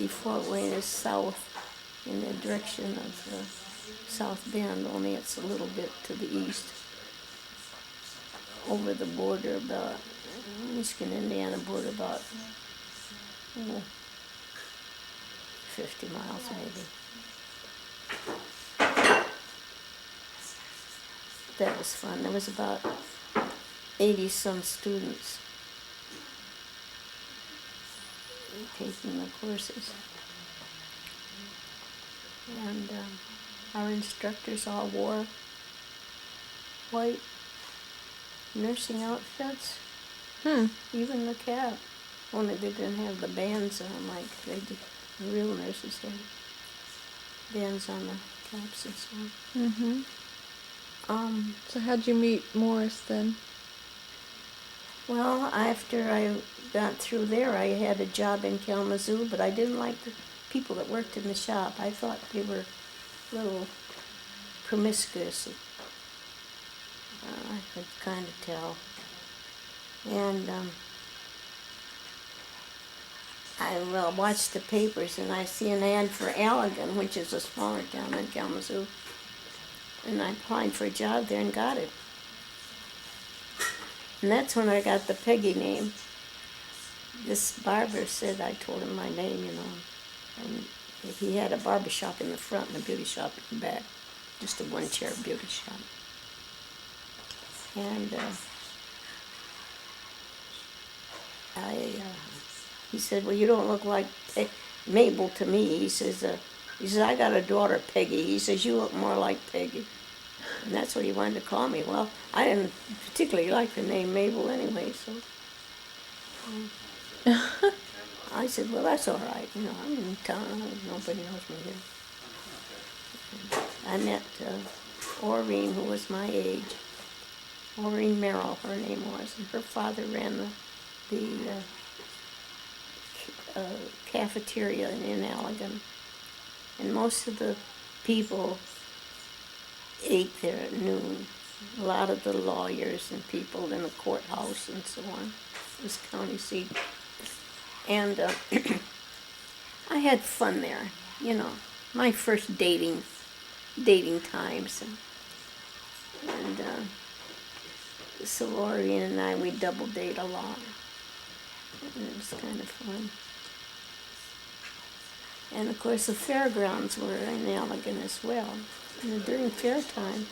Fort Wayne is south in the direction of South Bend, only it's a little bit to the east. Over the border about, Michigan, Indiana border about 50 miles maybe. That was fun. There was about 80 some students taking the courses. And our instructors all wore white nursing outfits, even the cap. Only they didn't have the bands on like they did. The real nurses had bands on the caps and so on. Mm-hmm. Um, So how'd you meet Morris then? well, after I got through there, I had a job in Kalamazoo, but I didn't like the people that worked in the shop. I thought they were a little promiscuous. I could kind of tell. And I watched the papers, and I see an ad for Allegan, which is a smaller town than Kalamazoo. And I applied for a job there and got it. And that's when I got the Peggy name. This barber said I told him my name, you know. And he had a barber shop in the front and a beauty shop in the back. Just a one-chair beauty shop. And he said, well, you don't look like Mabel to me. He says, I got a daughter, Peggy. He says, you look more like Peggy. And that's what he wanted to call me. Well, I didn't particularly like the name Mabel anyway, so I said, well, that's all right. You know, I'm in town. Nobody knows me here. I met Oreen, who was my age. Oreen Merrill, her name was, and her father ran the cafeteria in Allegan. And most of the people ate there at noon. A lot of the lawyers and people in the courthouse and so on. This county seat. And I had fun there, you know. My first dating times. And so Lori and I, we double date a lot. And it was kind of fun. And of course the fairgrounds were in Allegan as well. And during fair time,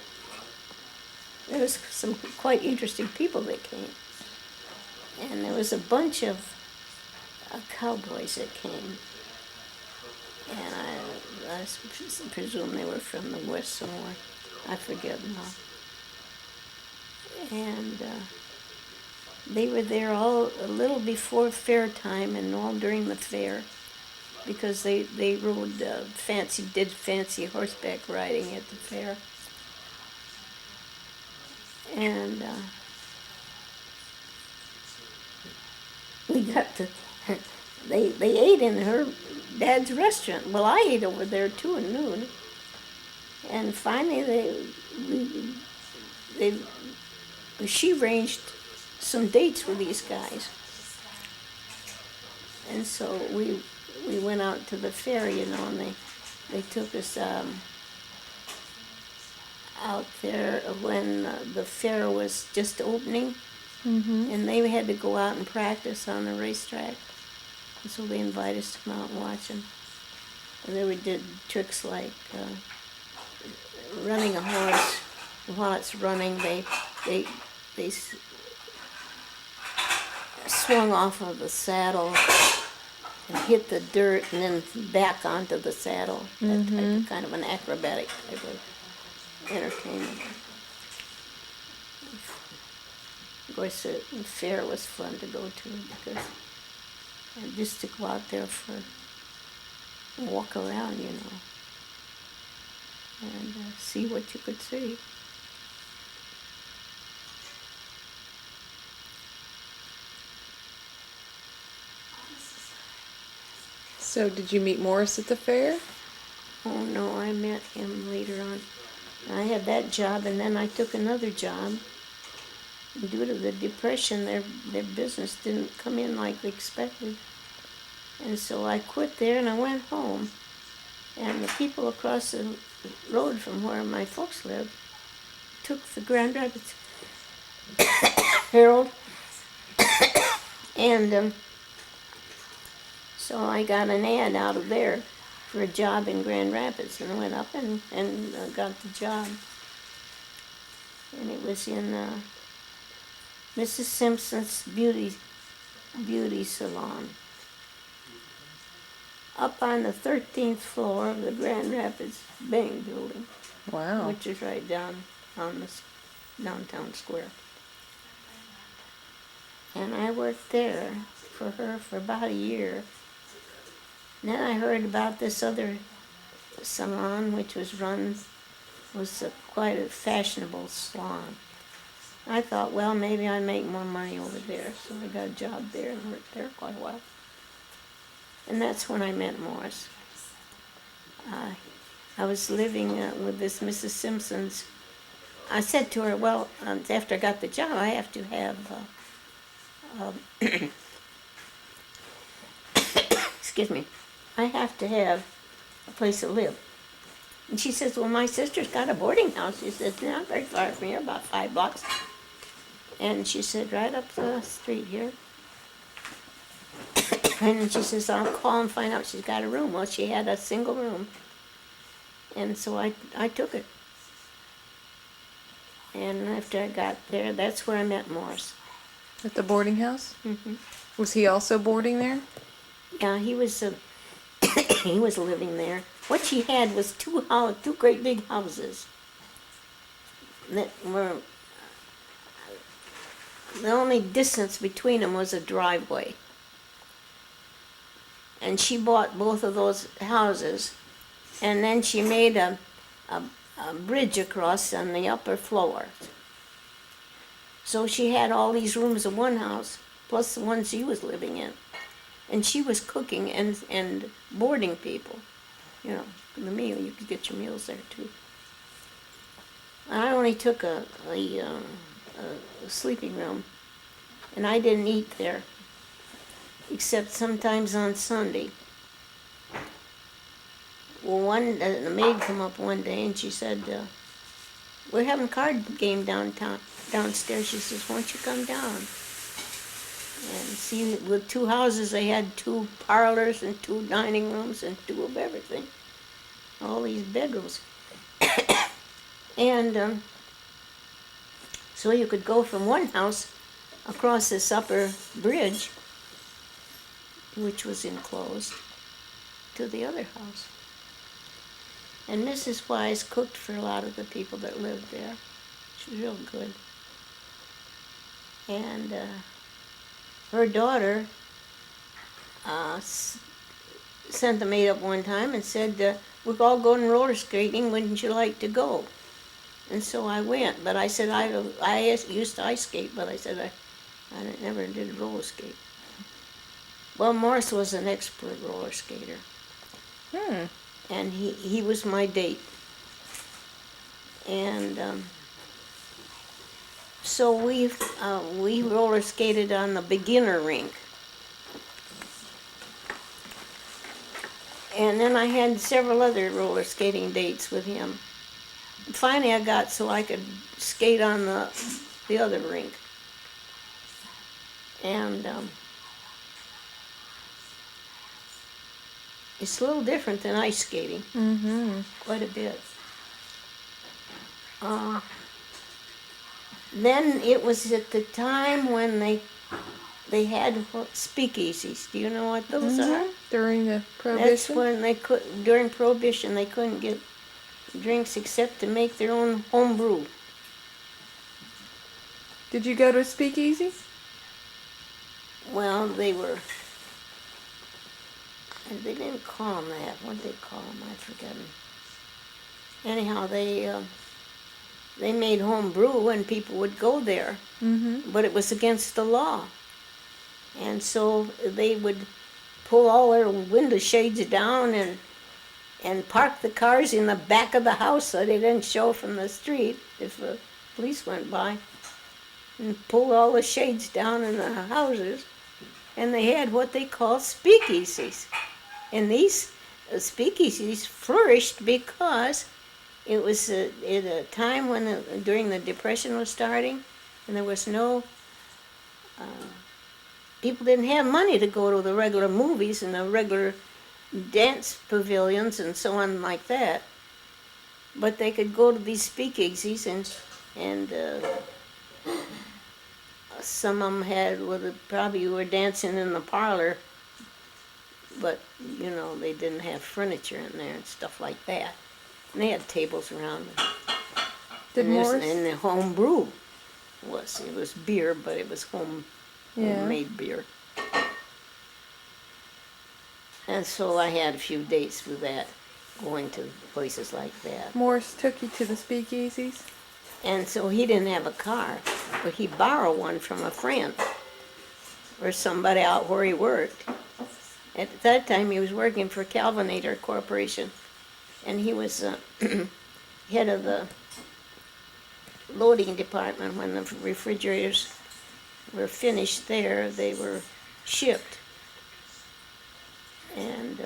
there was some quite interesting people that came. And there was a bunch of cowboys that came. And I presume they were from the West somewhere. I forget now. And they were there all a little before fair time and all during the fair, because they rode fancy horseback riding at the fair. And we got to, they ate in her dad's restaurant. Well, I ate over there too at noon. And finally she arranged some dates with these guys. And so we went out to the fair, you know, and they took us out there when the fair was just opening. Mm-hmm. And they had to go out and practice on the racetrack. And so they invited us to come out and watch them. And then we did tricks like running a horse. While it's running, they swung off of the saddle and hit the dirt and then back onto the saddle. That type of, kind of an acrobatic type of entertainment. Of course, the fair was fun to go to because just to go out there for walk around, you know, and see what you could see. So did you meet Morris at the fair? Oh no, I met him later on. I had that job, and then I took another job. Due to the Depression, their business didn't come in like they expected. And so I quit there and I went home. And the people across the road from where my folks lived took the Grand Rapids Herald. And so I got an ad out of there for a job in Grand Rapids, and I went up and got the job. And it was in Mrs. Simpson's beauty salon. up on the 13th floor of the Grand Rapids Bank Building, Wow. which is right down on the downtown square. And I worked there for her for about a year. And then I heard about this other salon, which was quite a fashionable salon. I thought, well, maybe I'd make more money over there. So I got a job there and worked there quite a while. And that's when I met Morris. I was living with this Mrs. Simpson's. I said to her, well, after I got the job, I have to have, excuse me, I have to have a place to live. And she says, well, my sister's got a boarding house. She said, not very far from here, about 5 blocks. And she said, right up the street here. And she says, I'll call and find out she's got a room. Well, she had a single room. And so I took it. And after I got there, that's where I met Morris. At the boarding house? Hmm. Was he also boarding there? Yeah, he was he was living there. What she had was two great big houses that were, the only distance between them was a driveway. And she bought both of those houses, and then she made a bridge across on the upper floor. So she had all these rooms in one house, plus the one she was living in. And she was cooking and boarding people. You know, the meal, you could get your meals there too. I only took a sleeping room, and I didn't eat there, except sometimes on Sunday. Well, the maid come up one day and she said, we're having a card game downstairs. She says, won't you come down? And see, with 2 houses, they had 2 parlors and 2 dining rooms and 2 of everything. All these bedrooms. And so you could go from one house across this upper bridge, which was enclosed, to the other house. And Mrs. Wise cooked for a lot of the people that lived there. She was real good. And her daughter sent the maid up one time and said, we're all going roller skating, wouldn't you like to go? And so I went, but I said, I used to ice skate, but I said I never did roller skate. Well, Morris was an expert roller skater. And he was my date. And so we roller skated on the beginner rink. And then I had several other roller skating dates with him. Finally, I got so I could skate on the other rink. And it's a little different than ice skating. Mm-hmm. Quite a bit. Then it was at the time when they had speakeasies. Do you know what those are? During the Prohibition? That's when during Prohibition, they couldn't get drinks except to make their own home brew. Did you go to a speakeasy? Well, they didn't call them that. What did they call them? I've forgotten. Anyhow, they made home brew and people would go there. Mm-hmm. But it was against the law. And so they would pull all their window shades down and park the cars in the back of the house so they didn't show from the street if the police went by. And pull all the shades down in the houses. And they had what they call speakeasies. And these speakeasies flourished because it was at a time when during the Depression was starting, and there was no, people didn't have money to go to the regular movies and the regular dance pavilions and so on like that. But they could go to these speakeasies and some of them had, probably were dancing in the parlor but, you know, they didn't have furniture in there and stuff like that. And they had tables around. Did Morris? And the home brew it was beer, but it was Yeah. homemade beer. And so I had a few dates with that, going to places like that. Morris took you to the speakeasies? And so he didn't have a car, but he borrowed one from a friend or somebody out where he worked. At that time, he was working for Calvinator Corporation, and he was head of the loading department. When the refrigerators were finished there, they were shipped. And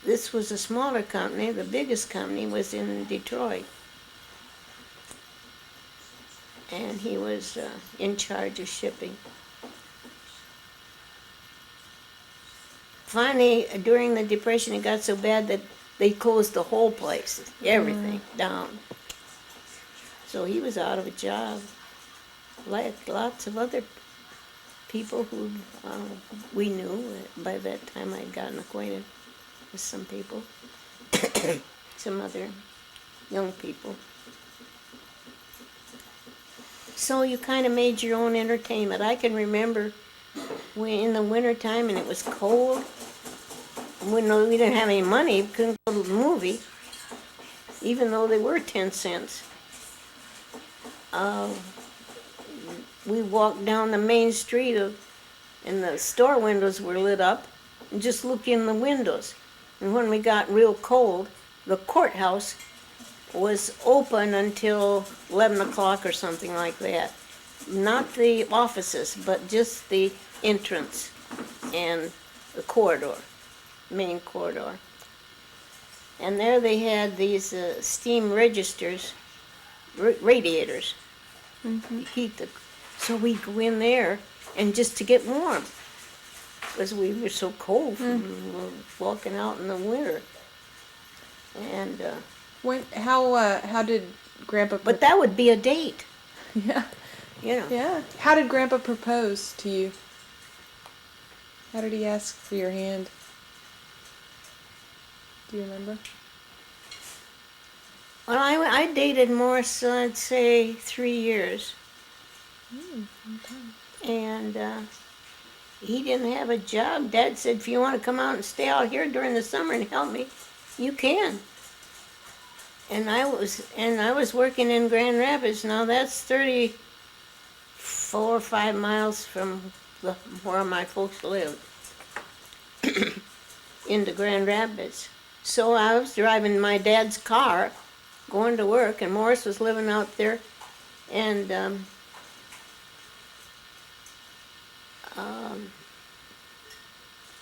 this was a smaller company. The biggest company was in Detroit. And he was in charge of shipping. Finally, during the Depression, it got so bad that they closed the whole place, everything down. So he was out of a job, like lots of other people who we knew. By that time, I'd gotten acquainted with some people, some other young people. So you kind of made your own entertainment. I can remember when in the wintertime and it was cold, when we didn't have any money, we couldn't go to the movie, even though they were 10 cents. We walked down the main street and the store windows were lit up, and just look in the windows. And when we got real cold, the courthouse was open until 11 o'clock or something like that. Not the offices, but just the entrance and the corridor, main corridor. And there they had these steam registers, radiators, heat the. So we'd go in there and just to get warm, because we were so cold from walking out in the winter. And How did Grandpa? but that would be a date, Yeah. you know. Yeah. How did Grandpa propose to you? How did he ask for your hand? Do you remember? Well, I dated Morris, I'd say 3 years. And he didn't have a job. Dad said, if you want to come out and stay out here during the summer and help me, you can. And I was working in Grand Rapids. Now that's 34 or 5 miles from where my folks lived into Grand Rapids. So I was driving my dad's car, going to work, and Morris was living out there, and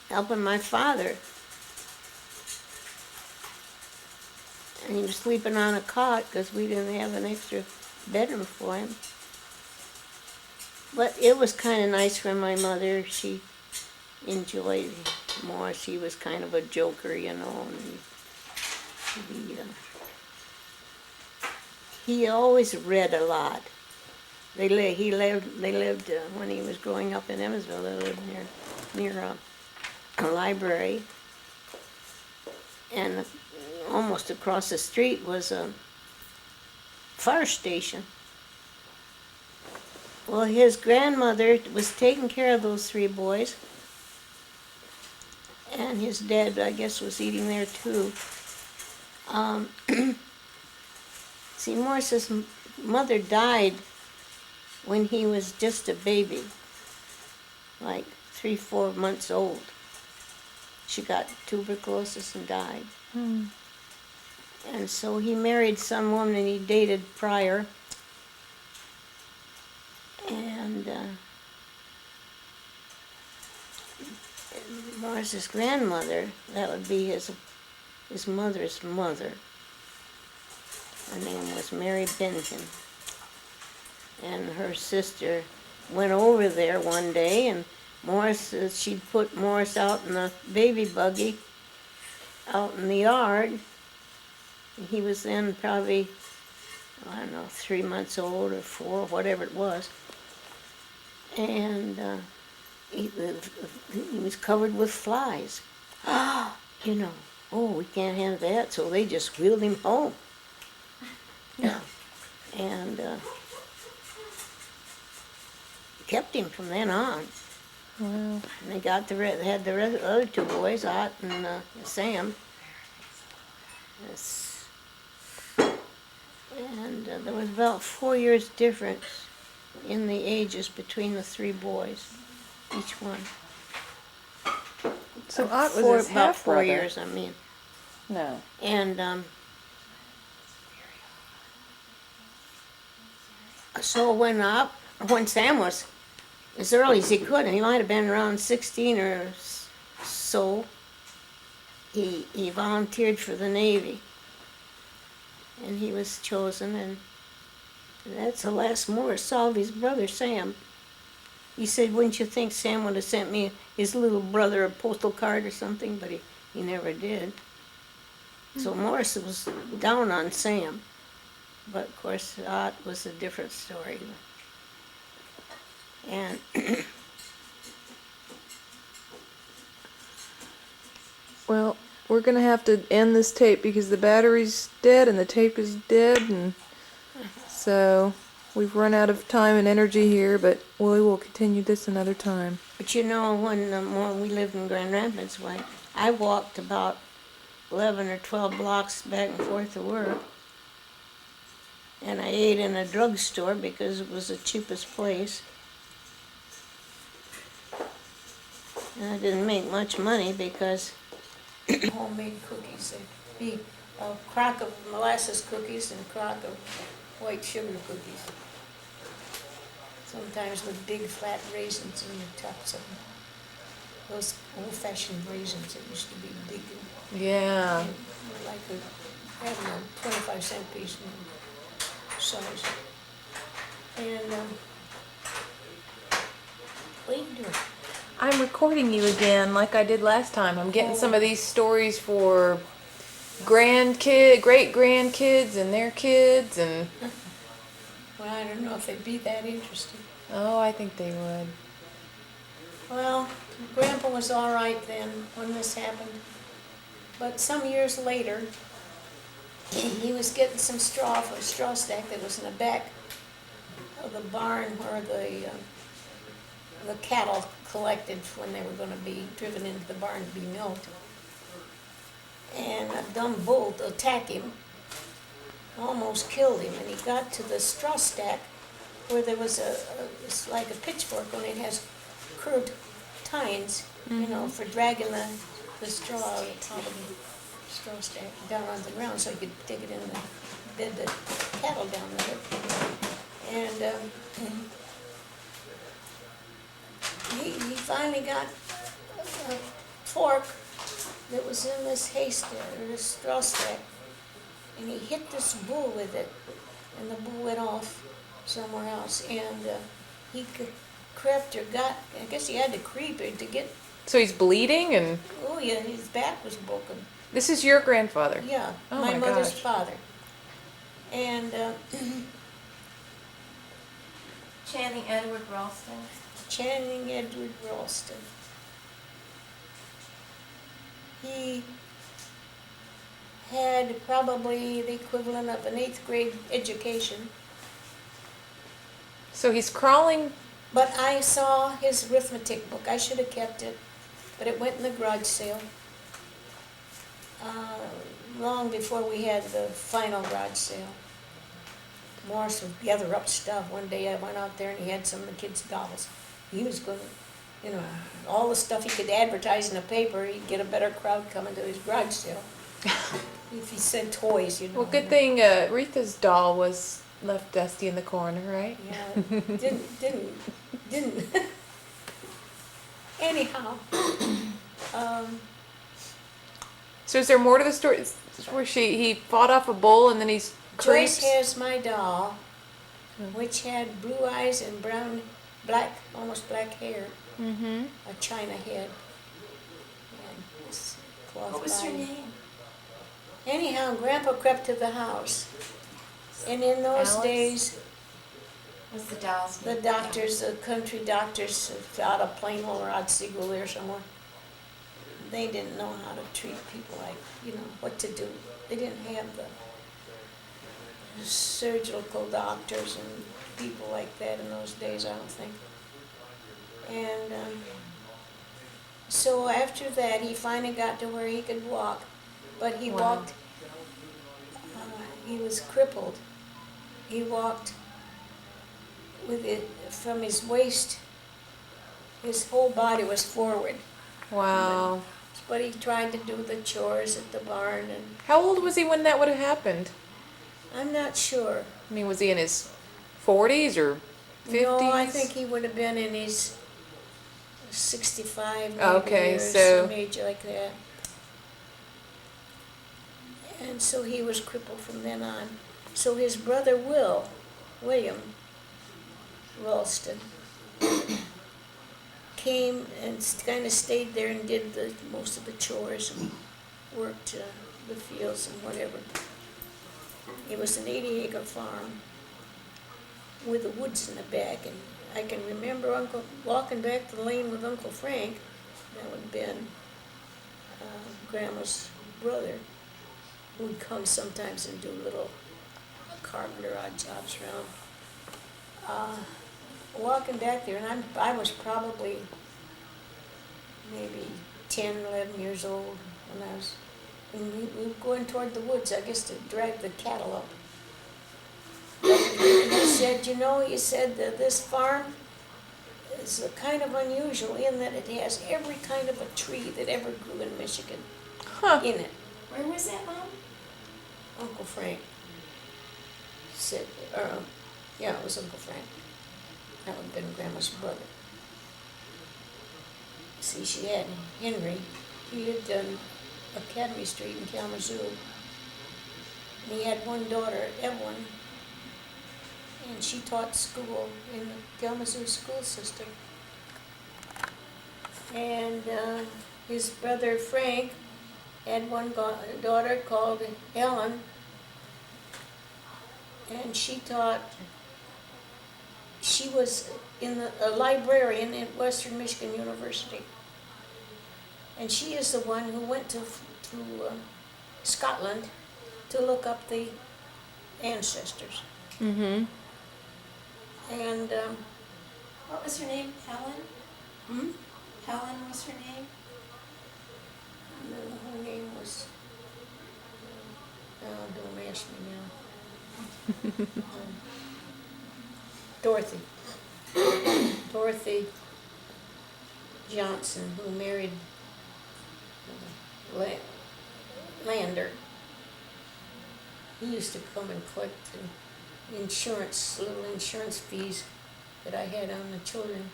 helping my father. And he was sleeping on a cot because we didn't have an extra bedroom for him. But it was kind of nice for my mother. She enjoyed more. She was kind of a joker, you know. And he always read a lot. They lived when he was growing up in Emmonsville. They lived near a library, and almost across the street was a fire station. Well, his grandmother was taking care of those 3 boys, and his dad, I guess, was eating there too. See, Morris's mother died when he was just a baby, like 3-4 months old. She got tuberculosis and died. And so he married some woman he dated prior. And Morris's grandmother, that would be his mother's mother. Her name was Mary Benton. And her sister went over there one day, and she'd put Morris out in the baby buggy out in the yard. He was then probably, I don't know, 3 months old or 4, whatever it was. And he was covered with flies. You know, oh, we can't have that, so they just wheeled him home. Yeah, and kept him from then on. Wow. And they got they had the other two boys, Ott and Sam. Yes. And there was about 4 years difference in the ages between the three boys, each one. So Ott was Four, his about half 4 brother. years, I mean. No. And so when Sam was as early as he could, and he might have been around 16 or so, he volunteered for the Navy. And he was chosen, and that's the last Morris saw of his brother Sam. He said, wouldn't you think Sam would have sent me his little brother a postal card or something, but he never did. So Morris was down on Sam. But of course, Ott was a different story. And Well, we're gonna have to end this tape because the battery's dead and the tape is dead, and so we've run out of time and energy here. But we will continue this another time. but you know, when we lived in Grand Rapids, I walked about 11 or 12 blocks back and forth to work. And I ate in a drugstore because it was the cheapest place. And I didn't make much money because homemade cookies. It'd be a crock of molasses cookies and a crock of white sugar cookies. Sometimes with big flat raisins in the tops of them. Those old-fashioned raisins that used to be big. Yeah. Like a 25-cent piece in size. And what are you doing? I'm recording you again like I did last time. I'm getting some of these stories for great grandkids and their kids, and Well, I don't know if they'd be that interested. oh, I think they would. Well, Grandpa was all right then when this happened. But some years later, he was getting some straw from a straw stack that was in the back of the barn where the cattle collected when they were going to be driven into the barn to be milked. And a dumb bull attacked him, almost killed him, and he got to the straw stack where there was it's like a pitchfork, only it has curved tines, you know, for dragging the straw out of the top of the straw stack down on the ground so you could dig it in the bed the cattle down there. And he finally got a fork that was in this haystack, or this straw stack, and he hit this bull with it, and the bull went off somewhere else, and he crept or got, I guess he had to creep it to get, So he's bleeding, and oh yeah, his back was broken. this is your grandfather. Yeah, Oh my my mother's gosh. father. And Channing Edward Ralston. Channing Edward Ralston. He had probably the equivalent of an 8th grade education, So he's crawling. but I saw his arithmetic book. I should have kept it, but it went in the garage sale long before we had the final garage sale. Morris would gather up stuff. One day I went out there and he had some of the kids' dolls. He was going to, you know, all the stuff he could advertise in the paper, he'd get a better crowd coming to his garage sale. If he said toys, you know. Well, good thing Aretha's doll was left dusty in the corner, right? Yeah, didn't. Anyhow, So is there more to the story? Where he fought off a bull and then he's Joyce creeps? has my doll, which had blue eyes and black, almost black hair, Mm-hmm. a china head, and this cloth What was her body. name? Anyhow, Grandpa crept to the house, and in those Alice? days, Was the dolls? The doctors, the country doctors out of Plainville or Otsego there somewhere, they didn't know how to treat people like, what to do. They didn't have the surgical doctors and people like that in those days, I don't think. And so after that, he finally got to where he could walk, but he Wow. walked, he was crippled. He walked with it from his waist, his whole body was forward. Wow. But he tried to do the chores at the barn, and How old was he when that would have happened? I'm not sure. I mean, was he in his 40s or 50s? No, I think he would have been in his 65 maybe, Okay, or so- some age like that. And so he was crippled from then on. So his brother William Ralston, came and kind of stayed there and did most of the chores and worked the fields and whatever. It was an 80-acre farm with the woods in the back, and I can remember Uncle walking back the lane with Uncle Frank. That would have been Grandma's brother, who would come sometimes and do little carpenter odd jobs around. Walking back there, and I was probably maybe 10, 11 years old when and we were going toward the woods, I guess, to drag the cattle up. He said, he said that this farm is kind of unusual in that it has every kind of a tree that ever grew in Michigan Huh. in it. Where was that, Mom? Uncle Frank said, yeah, it was Uncle Frank. That would have been Grandma's brother. See, she had Henry. He lived on Academy Street in Kalamazoo. And he had one daughter, Evelyn, and she taught school in the Kalamazoo school system. And his brother Frank had one daughter called Ellen, and she was a librarian at Western Michigan University. And she is the one who went to Scotland to look up the ancestors. Mm-hmm. And, What was her name? Helen? Helen was her name? her name was, don't ask me now. Dorothy. Dorothy Johnson, who married Lander. He used to come and collect the little insurance fees that I had on the children.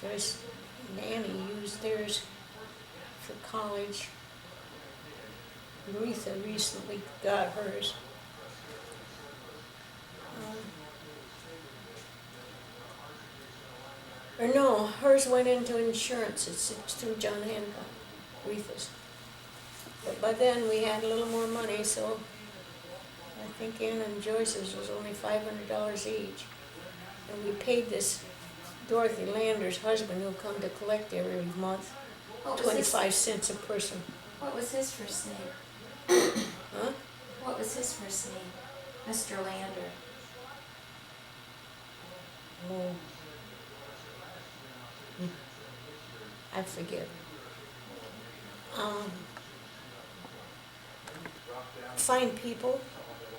Joyce and Annie used theirs for college. Aretha recently got hers. Or no, hers went into insurance. It's through John Hancock, Aretha's. But by then we had a little more money, so I think Ann and Joyce's was only $500 each. And we paid this Dorothy Lander's husband, who'll come to collect every month, What was his, 25 cents a person. what was his first name? Huh? What was his first name? Mr. Lander. Oh. I forget. Fine people.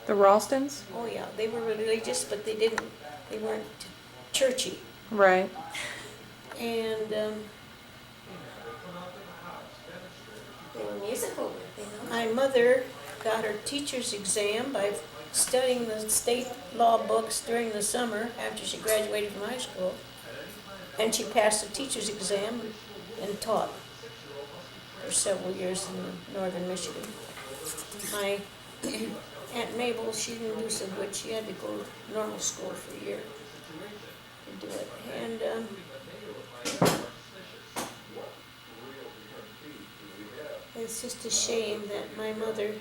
The Ralstons? Oh yeah, they were religious, but they weren't churchy. Right. And They were musical, were they not? my mother got her teacher's exam by studying the state law books during the summer after she graduated from high school. And she passed the teacher's exam and taught for several years in northern Michigan. My Aunt Mabel, she didn't do so good. She had to go to normal school for a year to do it. And it's just a shame that my mother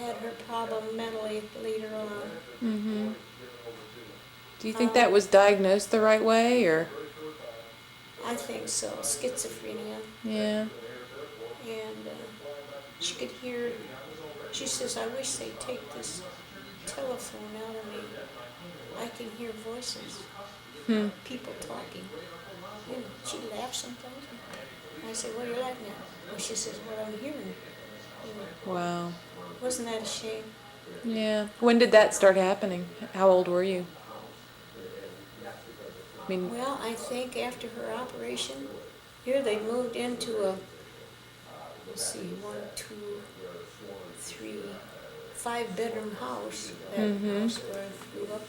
had her problem mentally later on. Mm-hmm. Do you think that was diagnosed the right way, or? I think so, schizophrenia. Yeah. And she could hear, she says, I wish they'd take this telephone out of me. I can hear voices, people talking. You know, she laughs sometimes. I say, what are you laughing at? Well, she says, what I'm hearing. You know, Wow. wasn't that a shame? Yeah. When did that start happening? How old were you? I mean, Well, I think after her operation, here they moved into a, let's see, 1, 2, 3, 5-bedroom house. That house where I grew up.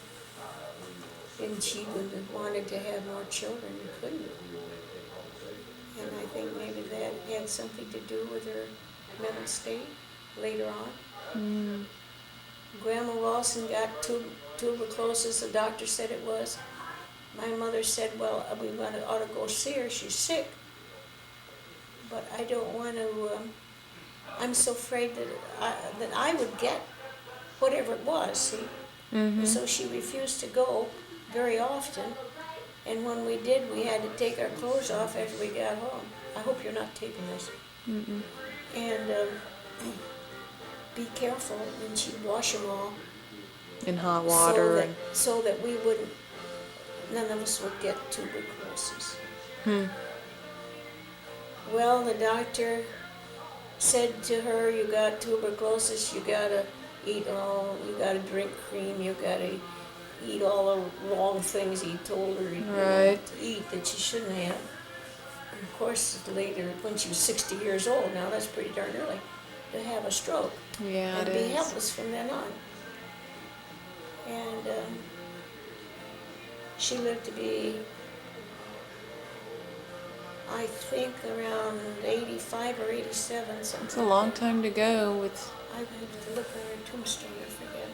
And she wanted to have more children and couldn't. And I think maybe that had something to do with her mental state later on. Grandma Rawson got tuberculosis, the doctor said it was. My mother said, well, we ought to go see her, she's sick. But I don't want to, I'm so afraid that I would get whatever it was, see? And so she refused to go very often. And when we did, we had to take our clothes off after we got home. I hope you're not taping this. And be careful, and she'd wash them all. in hot water. So that we wouldn't, none of us would get tuberculosis. Well, the doctor said to her, you got tuberculosis, you gotta eat all, you gotta drink cream, you gotta eat all the wrong things he told her to eat that she shouldn't have. And of course, later, when she was 60 years old, now that's pretty darn early, to have a stroke. Yeah, and it be is. helpless from then on. And she lived to be, I think, around 85 or 87, something. It's a long time to go with. I have to look at her tombstone, I forget.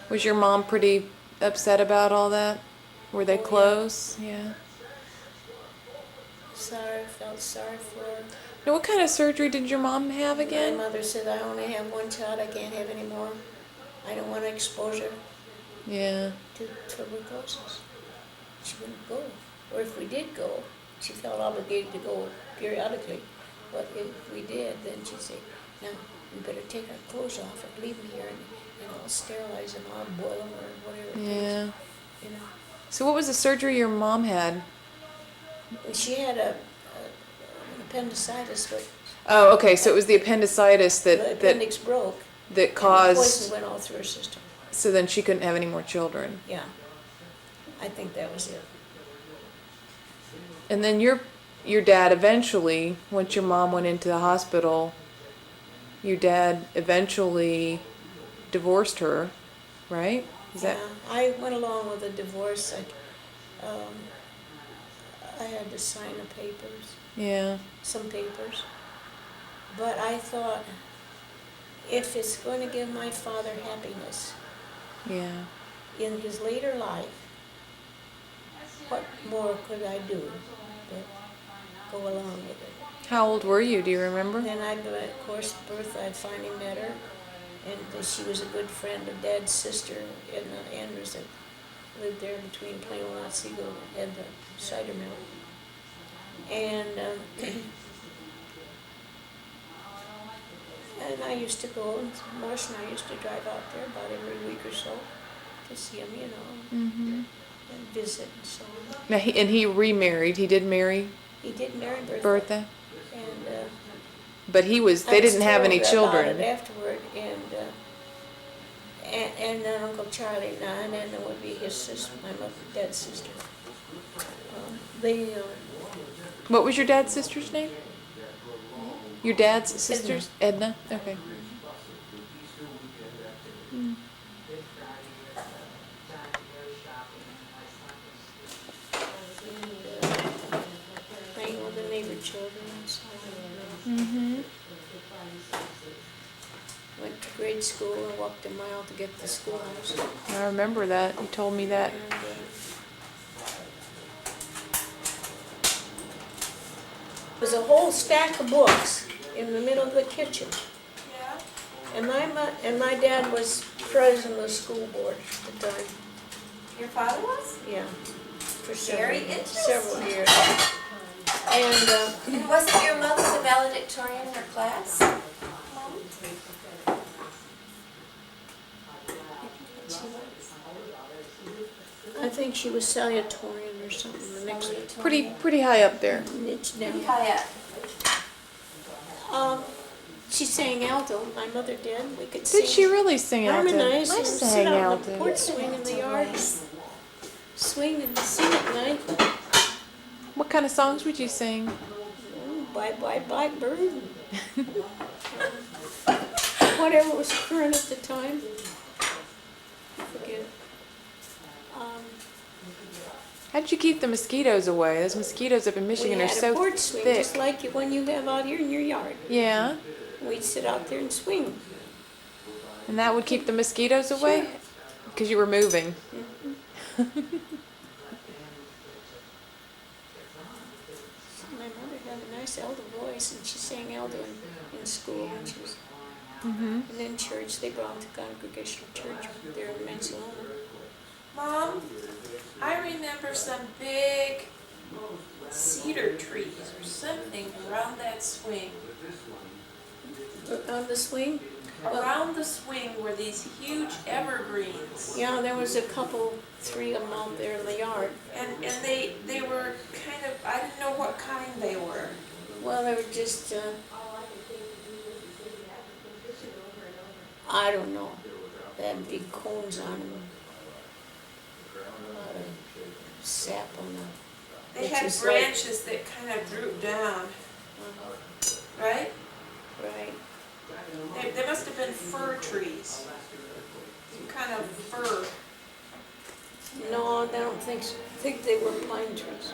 Was your mom pretty upset about all that? Were they Oh, yeah. close? Yeah. Felt sorry for her. Now, what kind of surgery did your mom have My again? mother said, I only have one child, I can't have any more. I don't want to expose her Yeah. to tuberculosis. She wouldn't go. Or if we did go, she felt obligated to go periodically. But if we did, then she'd say, now, we better take our clothes off and leave them here, and I'll sterilize them, I'll boil them, or whatever it is. Yeah. You know. So, what was the surgery your mom had? And she had an appendicitis, but Oh, okay. So it was the appendicitis the that appendix broke, that and the caused. poison went all through her system. So then she couldn't have any more children. Yeah, I think that was it. And then your dad eventually, once your mom went into the hospital, your dad eventually divorced her, right? Is that? Yeah, I went along with the divorce. I had to sign the papers, Yeah. some papers. But I thought, if it's going to give my father happiness Yeah. in his later life, what more could I do but go along with it? How old were you? Do you remember? Then of course, Bertha, I finally met her, and she was a good friend of Dad's sister, Edna Andrews, that lived there between Plano and Otsego, had the cider mill. And and I used to go, and Morris and I used to drive out there about every week or so to see him, you know, Mm-hmm. and visit and so on. Now he remarried. He did marry He did marry Bertha. Bertha, And but they didn't have any I was told about children. it afterward, and then Uncle Charlie, now, and then there would be his sister, my dad's sister. They, What was your dad's sister's name? Your dad's sister's Edna. Okay. playing with the neighbor children and so on. Mm-hmm. Went to grade school and walked a mile to get to the schoolhouse. I remember that. You told me that. And it was a whole stack of books in the middle of the kitchen. Yeah. And my dad was president of the school board at the time. Your father was? Yeah, for Very several interesting. years. And And wasn't your mother the valedictorian in her class? Mom? I think she was salutatorian or something. The next Pretty high up there. niche down. Pretty high up. She sang alto. My mother did. We could Did sing. she really sing alto? Harmonize I and sang sit out on the alto. porch swing in the yard. Swing and sing at night. What kind of songs would you sing? Bye bye bye bird. Whatever was current at the time. I forget. How'd you keep the mosquitoes away? Those mosquitoes up in Michigan We are had so a porch swing thick. just like one you have out here in your yard. Yeah, We'd sit out there and swing. and that would keep the mosquitoes away? Because you were moving. My mother had a nice elder voice, and she sang elder in school when she was. Mm-hmm. And in church, they brought to Congregational Church there in Mansalona. Mom, I remember some big cedar trees or something around that swing. On the swing? Around the swing were these huge evergreens. Yeah, there was a couple, 3 of them out there in the yard. And they were kind of, I didn't know what kind they were. Well, they were just, I don't know. They had big cones on them. A lot of sap on them. They It's had just like- branches that kind of drooped down, right? Right. They must have been fir trees. Some kind of fir. No, I don't think so. I think they were pine trees.